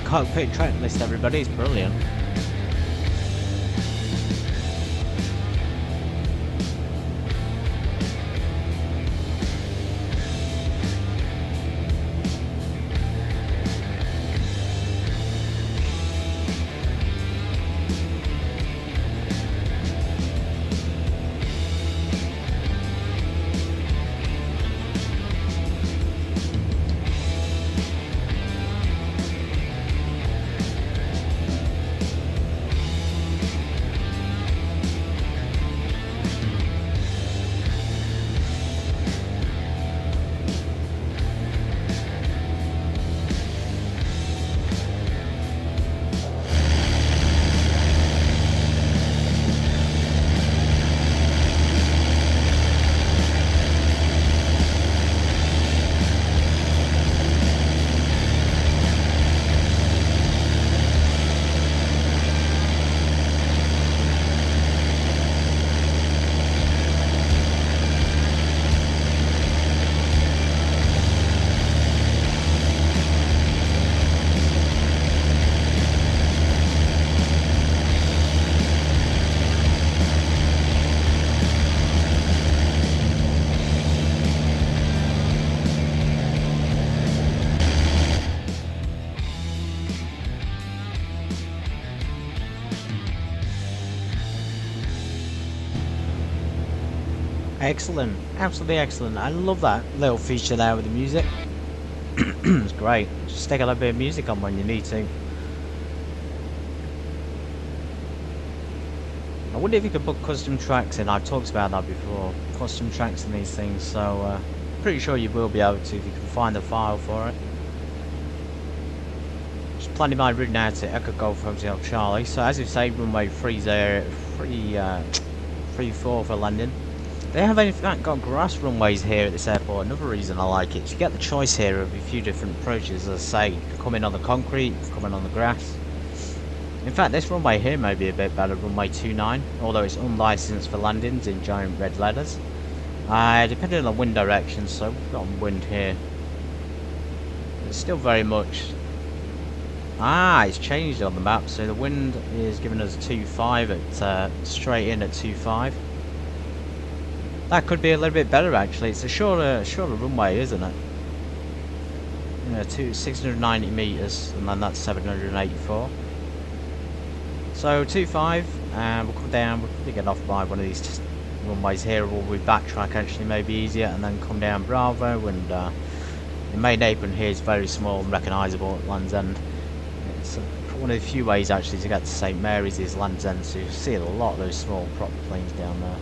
Cockpit track list, everybody, is brilliant. Excellent, absolutely excellent. I love that little feature there with the music. It's great. Just stick a little bit of music on when you need to. I wonder if you could put custom tracks in. I've talked about that before. Custom tracks in these things, so pretty sure you will be able to if you can find the file for it. Just planning my route now to Echo Golf Hotel Charlie. So as you say, runway 34 for landing. They have in fact got grass runways here at this airport. Another reason I like it is you get the choice here of a few different approaches. As I say, you can come in on the concrete, you can come in on the grass. In fact, this runway here may be a bit better, runway 29, although it's unlicensed for landings in giant red letters. Depending on the wind direction, so we've got wind here. It's still very much... it's changed on the map, so the wind is giving us 2.5 at straight in at 2.5. That could be a little bit better actually. It's a shorter runway, isn't it? Yeah, 690 meters, and then that's 784. So 2.5, and we'll come down. We'll probably get off by one of these runways here, or we backtrack actually, maybe easier, and then come down Bravo. And the main apron here is very small and recognisable at Land's End. It's one of the few ways actually to get to St Mary's is Land's End, so you see a lot of those small prop planes down there.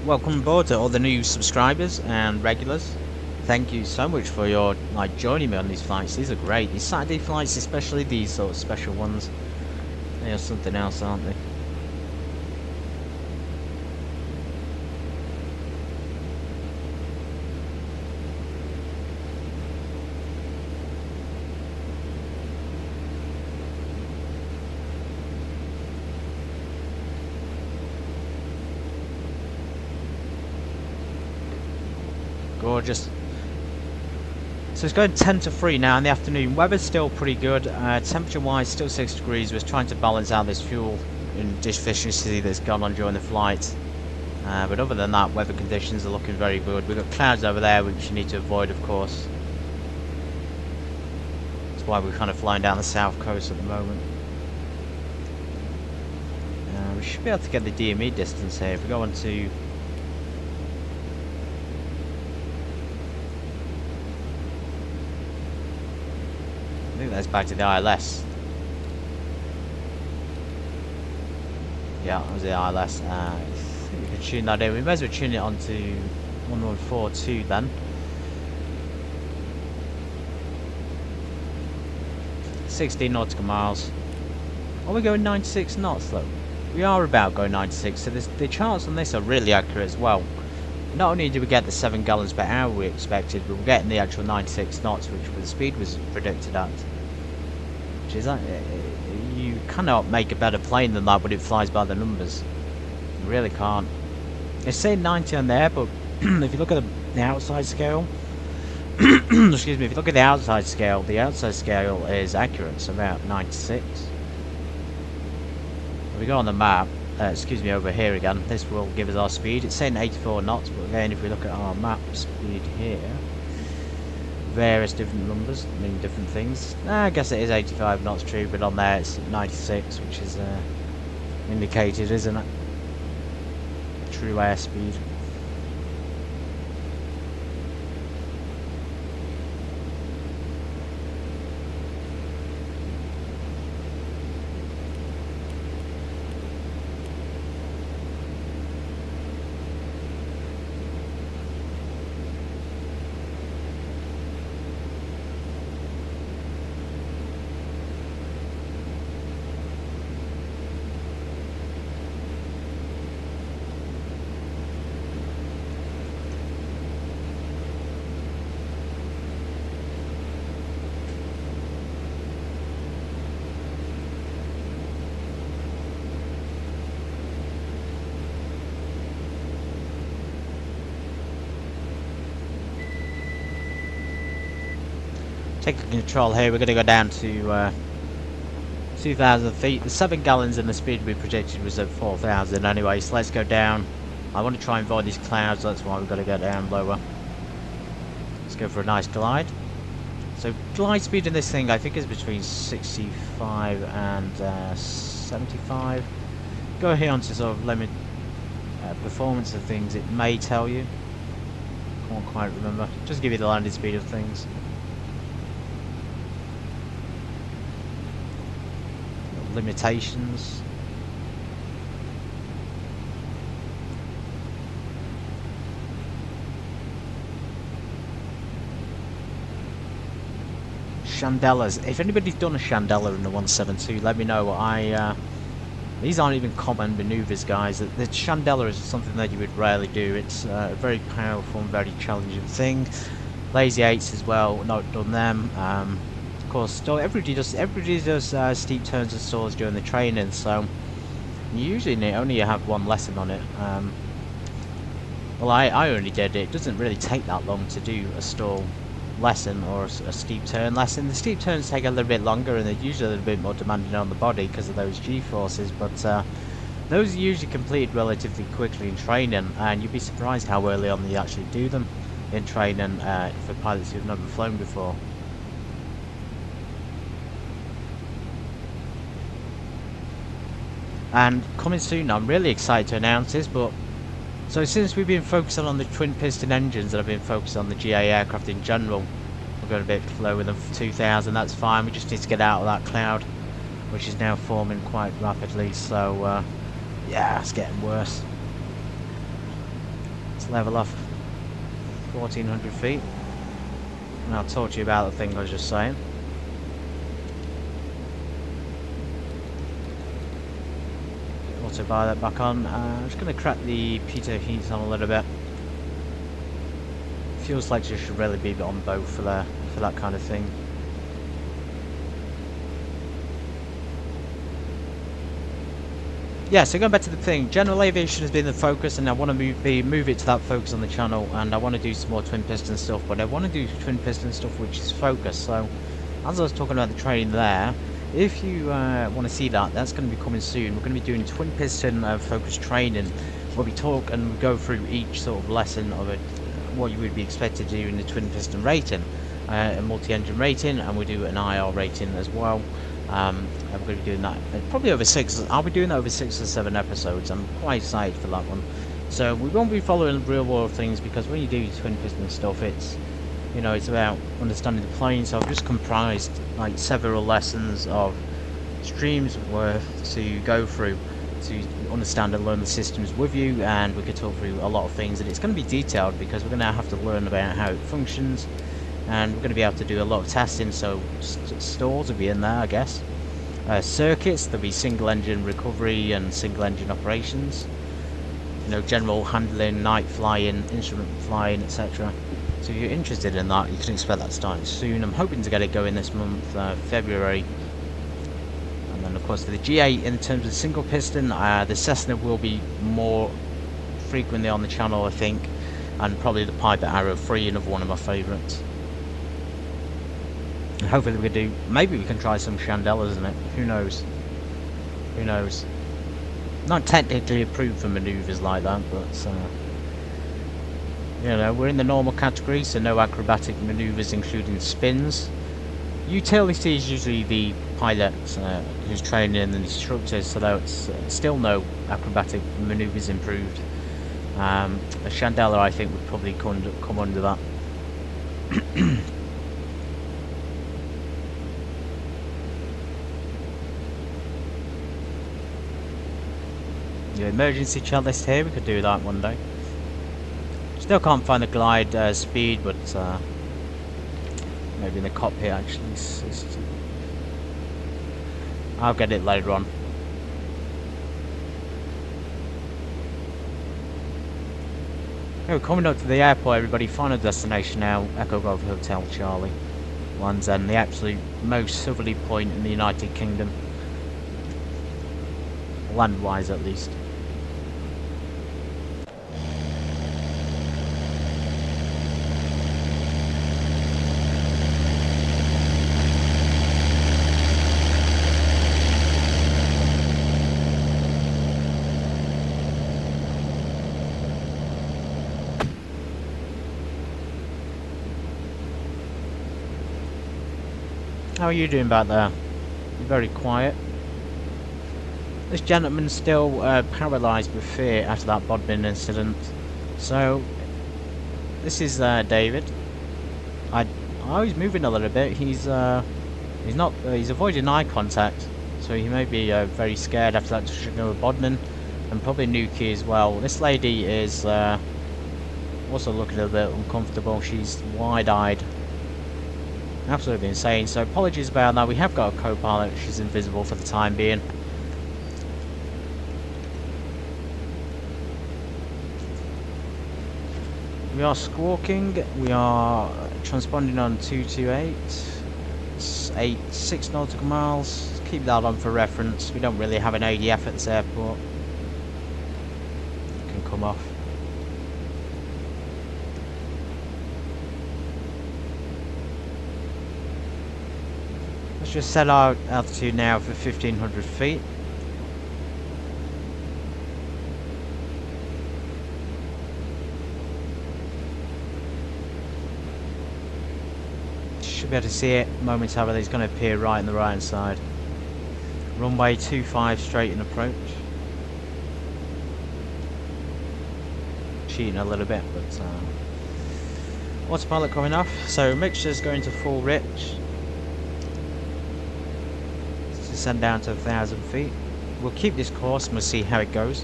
welcome aboard to all the new subscribers and regulars. Thank you so much for your joining me on these flights. These are great. These Saturday flights, especially these sort of special ones, they are something else, aren't they? Gorgeous. So it's going 10 to 3 now in the afternoon. Weather's still pretty good. Temperature wise, still 6 degrees. We're trying to balance out this fuel and deficiency that's gone on during the flight. But other than that, weather conditions are looking very good. We've got clouds over there which you need to avoid, of course. That's why we're kind of flying down the south coast at the moment. We should be able to get the DME distance here. If we go on to I think that's back to the ILS. Yeah, that was the ILS. I think we can tune that in. We may as well tune it onto 1142 then. 16 nautical miles. Are we going 96 knots though? We are about going 96, so the charts on this are really accurate as well. Not only do we get the 7 gallons per hour we expected, but we're getting the actual 96 knots, which the speed was predicted at. Which is, you cannot make a better plane than that when it flies by the numbers. You really can't. It's saying 90 on there, but if you look at the outside scale, excuse me, if you look at the outside scale is accurate, so about 96. If we go on the map, excuse me, over here again, this will give us our speed. It's saying 84 knots, but again, if we look at our map speed here, various different numbers mean different things. I guess it is 85 knots true, but on there it's 96, which is indicated, isn't it? True airspeed. Taking control here, we're going to go down to 2,000 feet. The 7 gallons and the speed we predicted was at 4,000 anyway, so let's go down. I want to try and avoid these clouds, that's why we've got to go down lower. Let's go for a nice glide. So glide speed in this thing I think is between 65 and 75. Go here onto sort of limit performance of things, it may tell you. Can't quite remember. Just give you the landing speed of things. Limitations. Chandelas. If anybody's done a chandela in the 172, let me know. These aren't even common maneuvers, guys. The chandela is something that you would rarely do. It's a very powerful and very challenging thing. Lazy 8s as well, not done them. Of course, everybody does steep turns and stalls during the training, so you usually only have one lesson on it. Well, I only did it. It doesn't really take that long to do a stall lesson or a steep turn lesson. The steep turns take a little bit longer and they're usually a little bit more demanding on the body because of those G-forces, but those are usually completed relatively quickly in training, and you'd be surprised how early on they actually do them in training for pilots who've never flown before. And coming soon, I'm really excited to announce this, but so since we've been focusing on the twin piston engines and I've been focusing on the GA aircraft in general, we're going a bit lower than 2,000, that's fine. We just need to get out of that cloud, which is now forming quite rapidly, so yeah, it's getting worse. level off 1400 feet. And I'll talk to you about the thing I was just saying. Autopilot back on. I'm just going to crack the pitot heats on a little bit. Fuel selection should really be on both for that kind of thing. Yeah, so going back to the thing, general aviation has been the focus, and I want to move it to that focus on the channel, and I want to do some more twin piston stuff, but I want to do twin piston stuff which is focused. So as I was talking about the training there, if you want to see that, that's going to be coming soon. We're going to be doing twin piston focused training, where we talk and we go through each sort of lesson of it, what you would be expected to do in the twin piston rating, a multi-engine rating, and we do an IR rating as well. I'm going to be doing that probably over 6. I'll be doing that over 6 or 7 episodes. I'm quite excited for that one. So we won't be following real world things, because when you do twin piston stuff, it's, you know, it's about understanding the plane. So I've just comprised like several lessons of streams worth to go through to understand and learn the systems with you, and we could talk through a lot of things, and it's going to be detailed because we're going to have to learn about how it functions, and we're going to be able to do a lot of testing. So stalls will be in there, I guess. Circuits, there'll be single engine recovery and single engine operations, you know, general handling, night flying, instrument flying, etc. So if you're interested in that, you can expect that starting soon. I'm hoping to get it going this month, February. And then of course the G8, in terms of single piston, the Cessna will be more frequently on the channel, I think, and probably the Piper Arrow 3, another one of my favourites. And hopefully we can do, maybe we can try some Chandelas in it, who knows, who knows. Not technically approved for manoeuvres like that, but you know, we're in the normal category, so no acrobatic manoeuvres including spins. Utility is usually the pilot who's training and the instructors, so that's still no acrobatic manoeuvres improved. A Chandela, I think, would probably come under that. The emergency checklist here, we could do that one day. Still can't find the glide speed, but maybe in the cockpit actually. I'll get it later on. Okay, we're coming up to the airport, everybody. Final destination now, Echo Golf Hotel Charlie. Land's End, the absolute most southerly point in the United Kingdom. Land-wise, at least. How are you doing back there? You're very quiet. This gentleman's still paralysed with fear after that Bodmin incident. So this is David. He's moving a little bit. He's avoiding eye contact, so he may be very scared after that discussion with Bodmin, and probably Newquay as well. This lady is also looking a bit uncomfortable. She's wide-eyed. Absolutely insane. So apologies about that. We have got a co-pilot. She's invisible for the time being. We are squawking. We are transponding on 228. It's 6 nautical miles. Keep that on for reference. We don't really have an ADF at this airport. It can come off. Let's just set our altitude now for 1500 feet. Should be able to see it momentarily. It's going to appear right on the right hand side. Runway 25 straight in approach. Cheating a little bit, but autopilot coming off. So mixture's going to full rich. Descend down to 1000 feet. We'll keep this course and we'll see how it goes.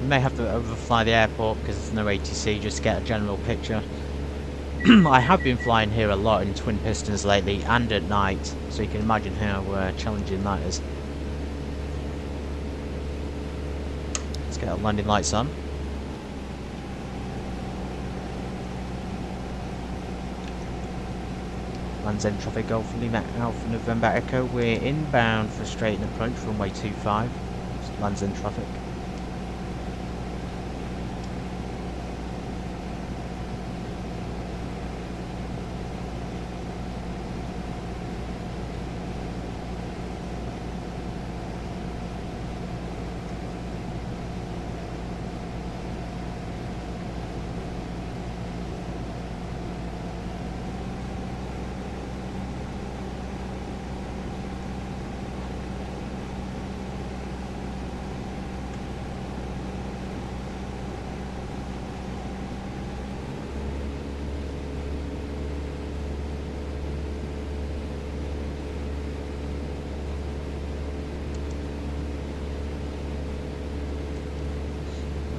We may have to overfly the airport because there's no ATC, just to get a general picture. I have been flying here a lot in twin pistons lately and at night, so you can imagine how challenging that is. Let's get our landing lights on. Lands end traffic Golf Lima Alpha November Echo. We're inbound for straight approach runway 25. Lands end traffic.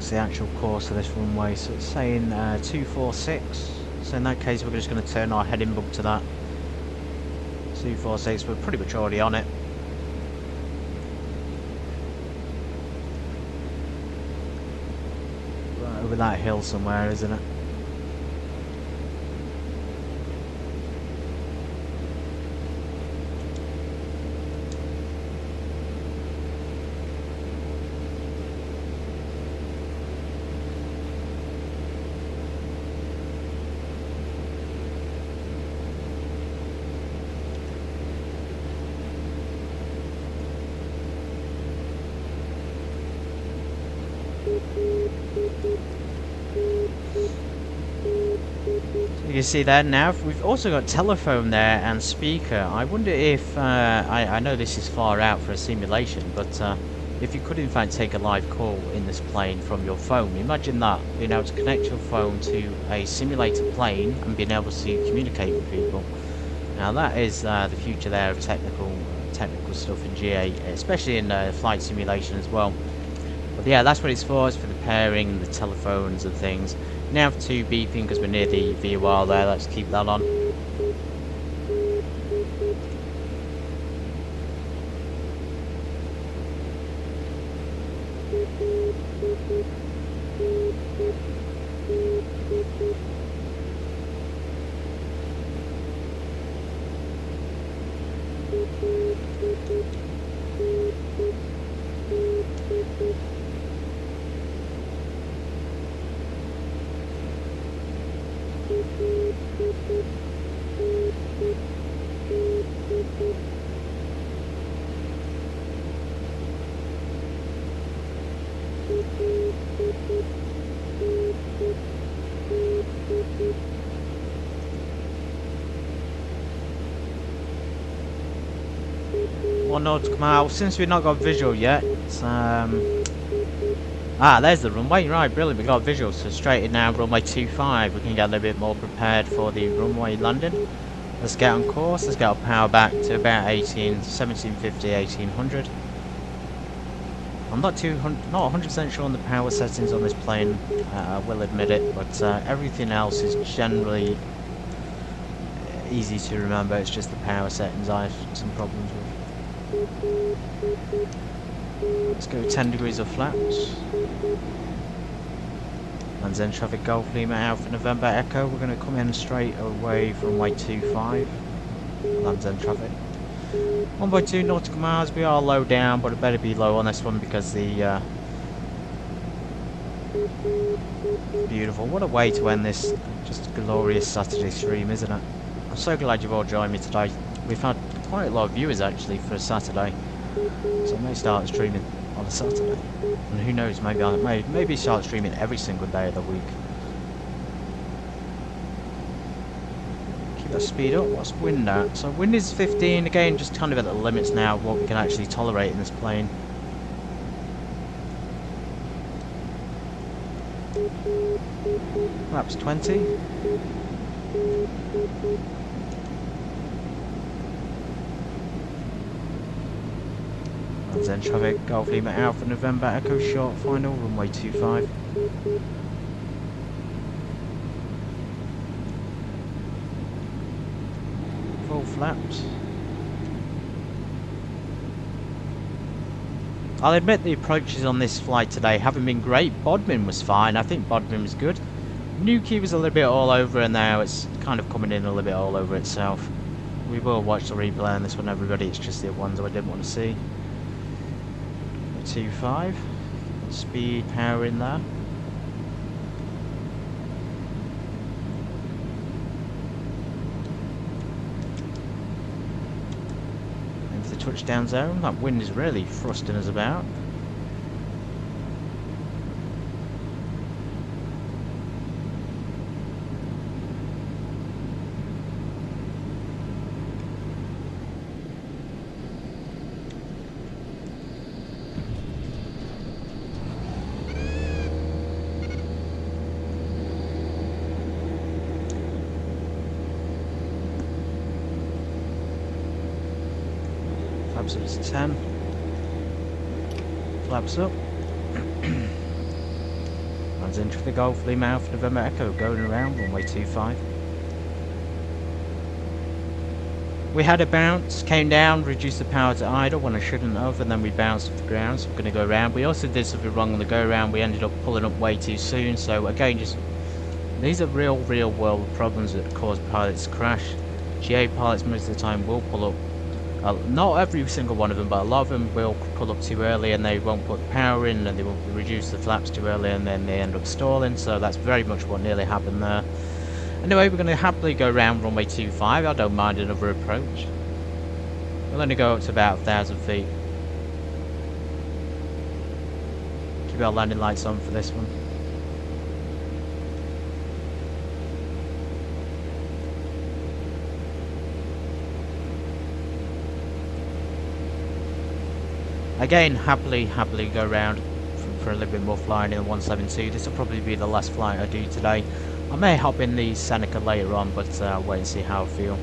The actual course of this runway, so it's saying 246, so in that case we're just going to turn our heading bump to that 246. We're pretty much already on it. Right over that hill somewhere, isn't it? You can see there now, we've also got telephone there and speaker. I wonder if, I know this is far out for a simulation, but if you could in fact take a live call in this plane from your phone, imagine that, being able to connect your phone to a simulated plane and being able to communicate with people. Now that is the future there of technical stuff in GA, especially in flight simulation as well. But yeah, that's what it's for the pairing, the telephones and things. Now have 2 beeping because we're near the VOR there, let's keep that on. One nautical mile. Since we've not got visual yet, there's the runway. Right, brilliant. We got visual, so straight in now, runway 25. We can get a little bit more prepared for the runway landing. Let's get on course. Let's get our power back to about 1750, 1800. I'm not 100% sure on the power settings on this plane. I will admit it, but everything else is generally easy to remember. It's just the power settings I have some problems with. Let's go 10 degrees of flaps. Lands end traffic Golf Lima Alpha November Echo. We're going to come in straight away from runway 25. Lands end traffic. 1.2 nautical miles. We are low down, but it better be low on this one because the beautiful. What a way to end this just glorious Saturday stream, isn't it? I'm so glad you've all joined me today. We've had quite a lot of viewers actually for a Saturday, so I may start streaming on a Saturday, and who knows, maybe I maybe start streaming every single day of the week. Keep that speed up. What's wind at? So wind is 15 again, just kind of at the limits now of what we can actually tolerate in this plane. Flaps 20. Lands end traffic, Golf Lima Alpha November Echo short final, runway 25. Full flaps. I'll admit the approaches on this flight today haven't been great. Bodmin was fine, I think Bodmin was good. Newquay was a little bit all over, and now it's kind of coming in a little bit all over itself. We will watch the replay on this one, everybody. It's just the ones I didn't want to see. 2.5. Speed, power in there. Into the touchdown zone. That wind is really thrusting us about. Flaps up to 10. Flaps up. Lands into the Golf Lima Alpha November Echo, going around runway 25. We had a bounce, came down, reduced the power to idle when I shouldn't have, and then we bounced off the ground, so we're going to go around. We also did something wrong on the go around. We ended up pulling up way too soon, so again, just these are real world problems that cause pilots to crash. GA pilots most of the time will pull up. Not every single one of them, but a lot of them will pull up too early and they won't put power in, and they will reduce the flaps too early, and then they end up stalling. So that's very much what nearly happened there. Anyway, we're going to happily go around runway 25. I don't mind another approach. We'll only go up to about 1,000 feet. Keep our landing lights on for this one. Again, happily go around for a little bit more flying in the 172. This will probably be the last flight I do today. I may hop in the Seneca later on, but I'll wait and see how I feel.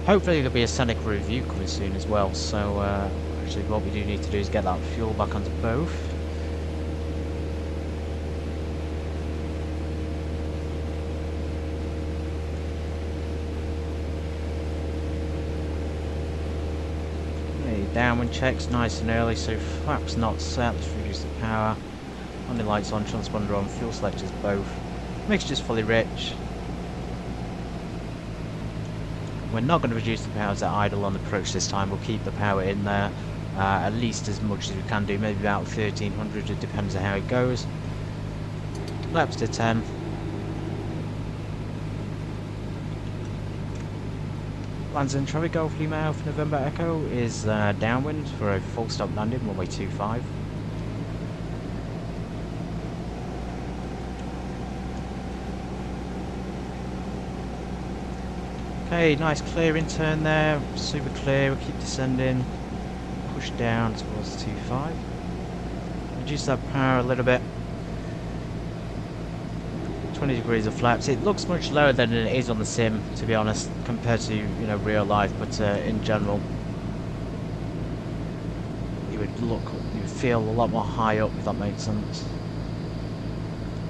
Hopefully there'll be a Seneca review coming soon as well, so actually what we do need to do is get that fuel back onto both. Downwind checks nice and early, so flaps not set. Let's reduce the power. Landing lights on, transponder on, fuel selectors both. Mixture's fully rich. We're not going to reduce the power to idle on the approach this time. We'll keep the power in there at least as much as we can do, maybe about 1300. It depends on how it goes. Flaps to 10. Lands in traffic, Golf Lima Alpha November Echo is downwind for a full stop landing, runway 25. Okay, nice clearing turn there, super clear. We'll keep descending, push down towards 25. Reduce that power a little bit. 20 degrees of flaps. It looks much lower than it is on the sim, to be honest, compared to real life. But in general, you would feel a lot more high up, if that makes sense.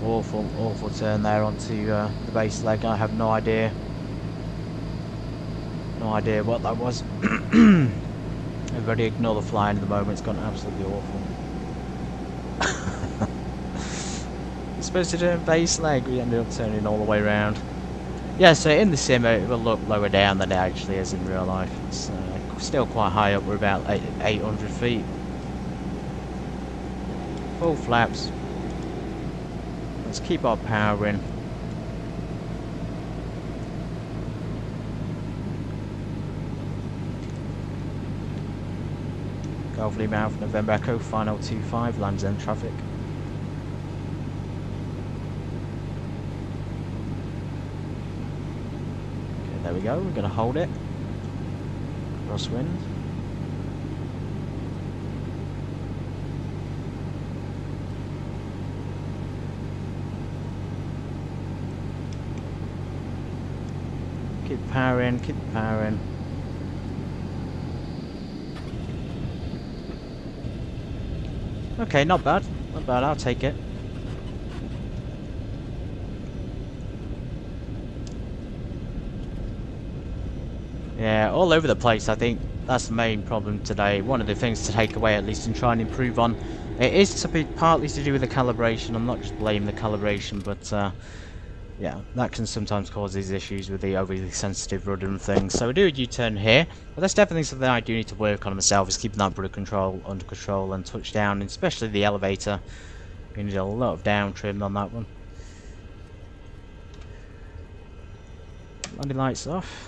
Awful turn there onto the base leg. I have no idea what that was. Everybody ignore the flying at the moment. It's gone absolutely awful. Supposed to do a base leg, we ended up turning all the way around. Yeah, so in the sim it will look lower down than it actually is in real life. It's still quite high up. We're about 800 feet. Full flaps. Let's keep our power in. Golf Lima Alpha November Echo, final 25, lands end traffic. There we go, we're going to hold it. Crosswind. Keep powering, keep powering. Okay, not bad. Not bad, I'll take it. Yeah, all over the place. I think that's the main problem today. One of the things to take away, at least, and try and improve on. It is to be partly to do with the calibration. I'm not just blaming the calibration, but yeah, that can sometimes cause these issues with the overly sensitive rudder and things. So we do a U-turn here, but that's definitely something I do need to work on myself, is keeping that rudder control under control and touchdown, and especially the elevator. We need a lot of down trim on that one. Landing lights off.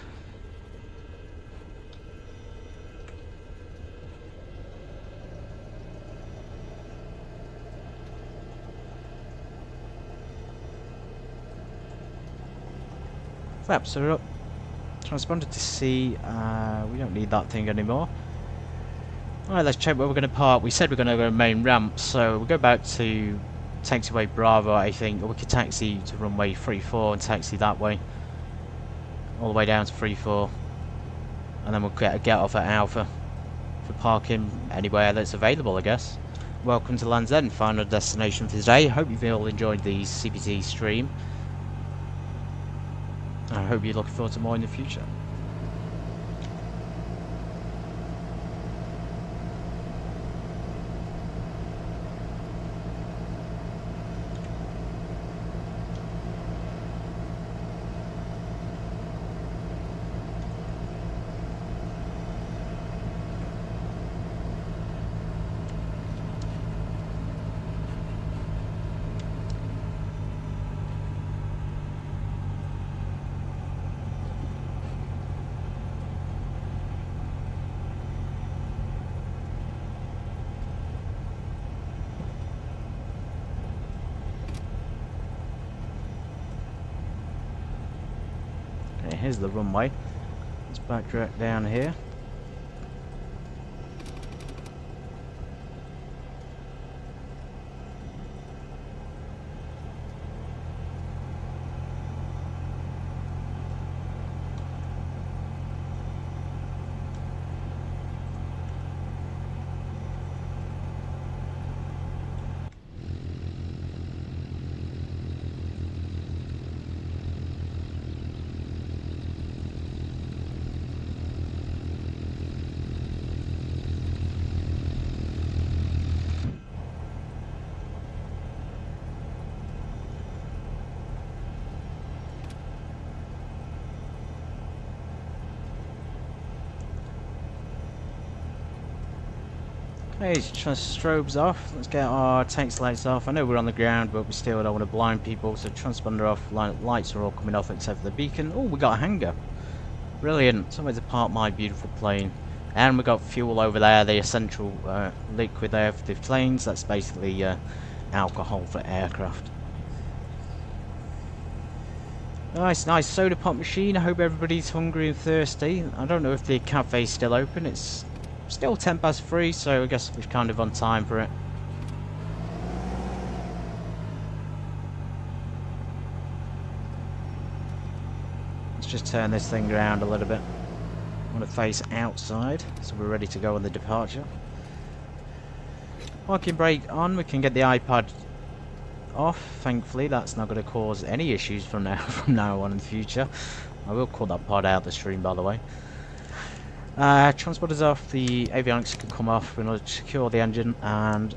Flaps are up. Transponder to sea. We don't need that thing anymore. Alright, let's check where we're going to park. We said we're going to go main ramp, so we'll go back to taxiway Bravo, I think, or we could taxi to runway 34 and taxi that way. All the way down to 34. And then we'll get off at Alpha for parking anywhere that's available, I guess. Welcome to Land's End, final destination for today. Hope you've all enjoyed the CBT stream. I hope you're looking forward to more in the future. Here's the runway. Let's back direct down here. Okay, strobes off. Let's get our tanks lights off. I know we're on the ground, but we still don't want to blind people. So transponder off. Lights are all coming off except for the beacon. Oh, we got a hangar. Brilliant. Somewhere to park my beautiful plane. And we got fuel over there. The essential liquid there for the planes. That's basically alcohol for aircraft. Nice soda pop machine. I hope everybody's hungry and thirsty. I don't know if the cafe's still open. It's still 3:10, so I guess we're kind of on time for it. Let's just turn this thing around a little bit. I want to face outside, so we're ready to go on the departure. Parking brake on. We can get the iPad off. Thankfully, that's not going to cause any issues from now on in the future. I will call that pod out the stream, by the way. Transporter's off, the avionics can come off. We're going to secure the engine and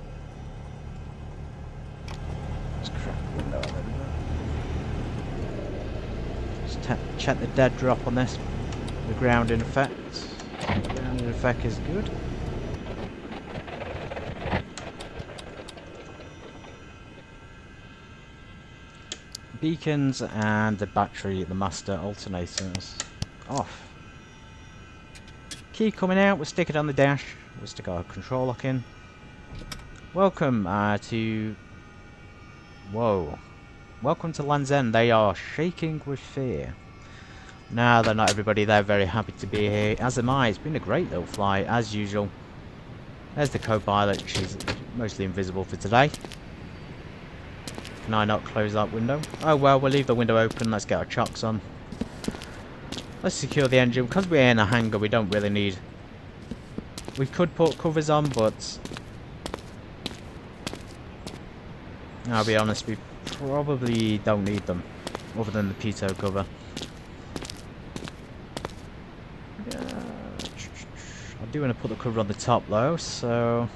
let's crack the window a little bit. Just check the dead drop on this. The grounding effect. The grounding effect is good. Beacons and the battery, the master alternators off. Key coming out, we'll stick it on the dash, we'll stick our control lock in. Welcome to... Whoa. Welcome to Land's End. They are shaking with fear. No, they're not everybody, they're very happy to be here, as am I. It's been a great little flight, as usual. There's the co-pilot, she's mostly invisible for today. Can I not close that window? Oh well, we'll leave the window open, let's get our chocks on. Let's secure the engine. Because we're in a hangar, we don't really need... We could put covers on, but... I'll be honest, we probably don't need them, other than the pitot cover. I do want to put the cover on the top though, so...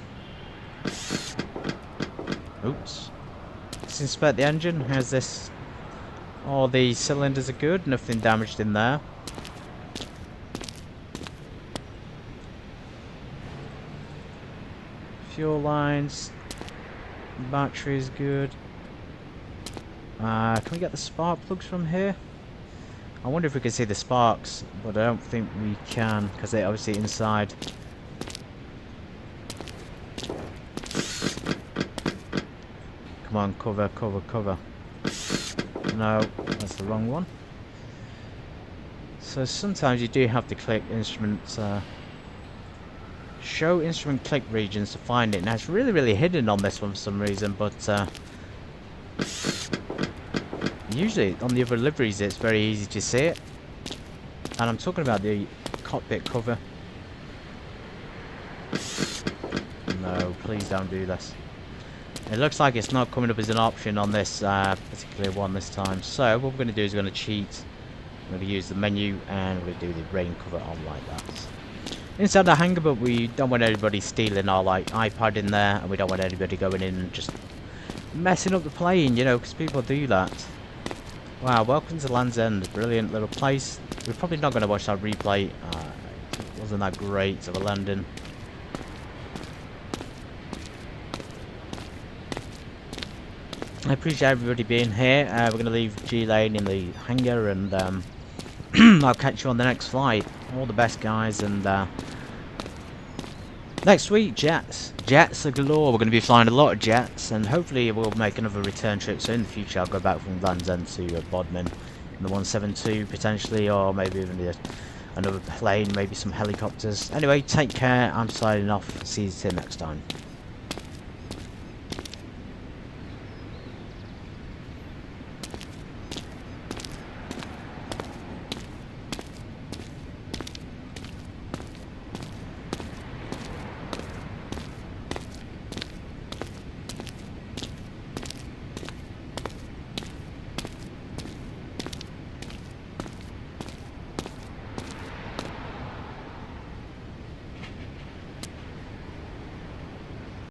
Oops. Let's inspect the engine. How's this? All the cylinders are good, nothing damaged in there. Fuel lines. Battery is good. Can we get the spark plugs from here? I wonder if we can see the sparks, but I don't think we can, because they're obviously inside. Come on, cover, cover, cover. No, that's the wrong one. So sometimes you do have to click instruments, show instrument click regions to find it. Now it's really hidden on this one for some reason, but usually on the other liveries it's very easy to see it. And I'm talking about the cockpit cover. No, please don't do this. It looks like it's not coming up as an option on this particular one this time. So what we're going to do is we're going to cheat. We're going to use the menu and we're going to do the rain cover on like that. Inside the hangar, but we don't want anybody stealing our like iPad in there, and we don't want anybody going in and just messing up the plane, you know, because people do that. Wow, welcome to Land's End. Brilliant little place. We're probably not going to watch that replay. It wasn't that great of a landing. I appreciate everybody being here. We're going to leave G-Lane in the hangar, and I'll catch you on the next flight. All the best, guys, and next week, jets. Jets are galore. We're going to be flying a lot of jets, and hopefully we'll make another return trip. So in the future, I'll go back from Land's End to Bodmin in the 172 potentially, or maybe even another plane, maybe some helicopters. Anyway, take care. I'm signing off. See you next time.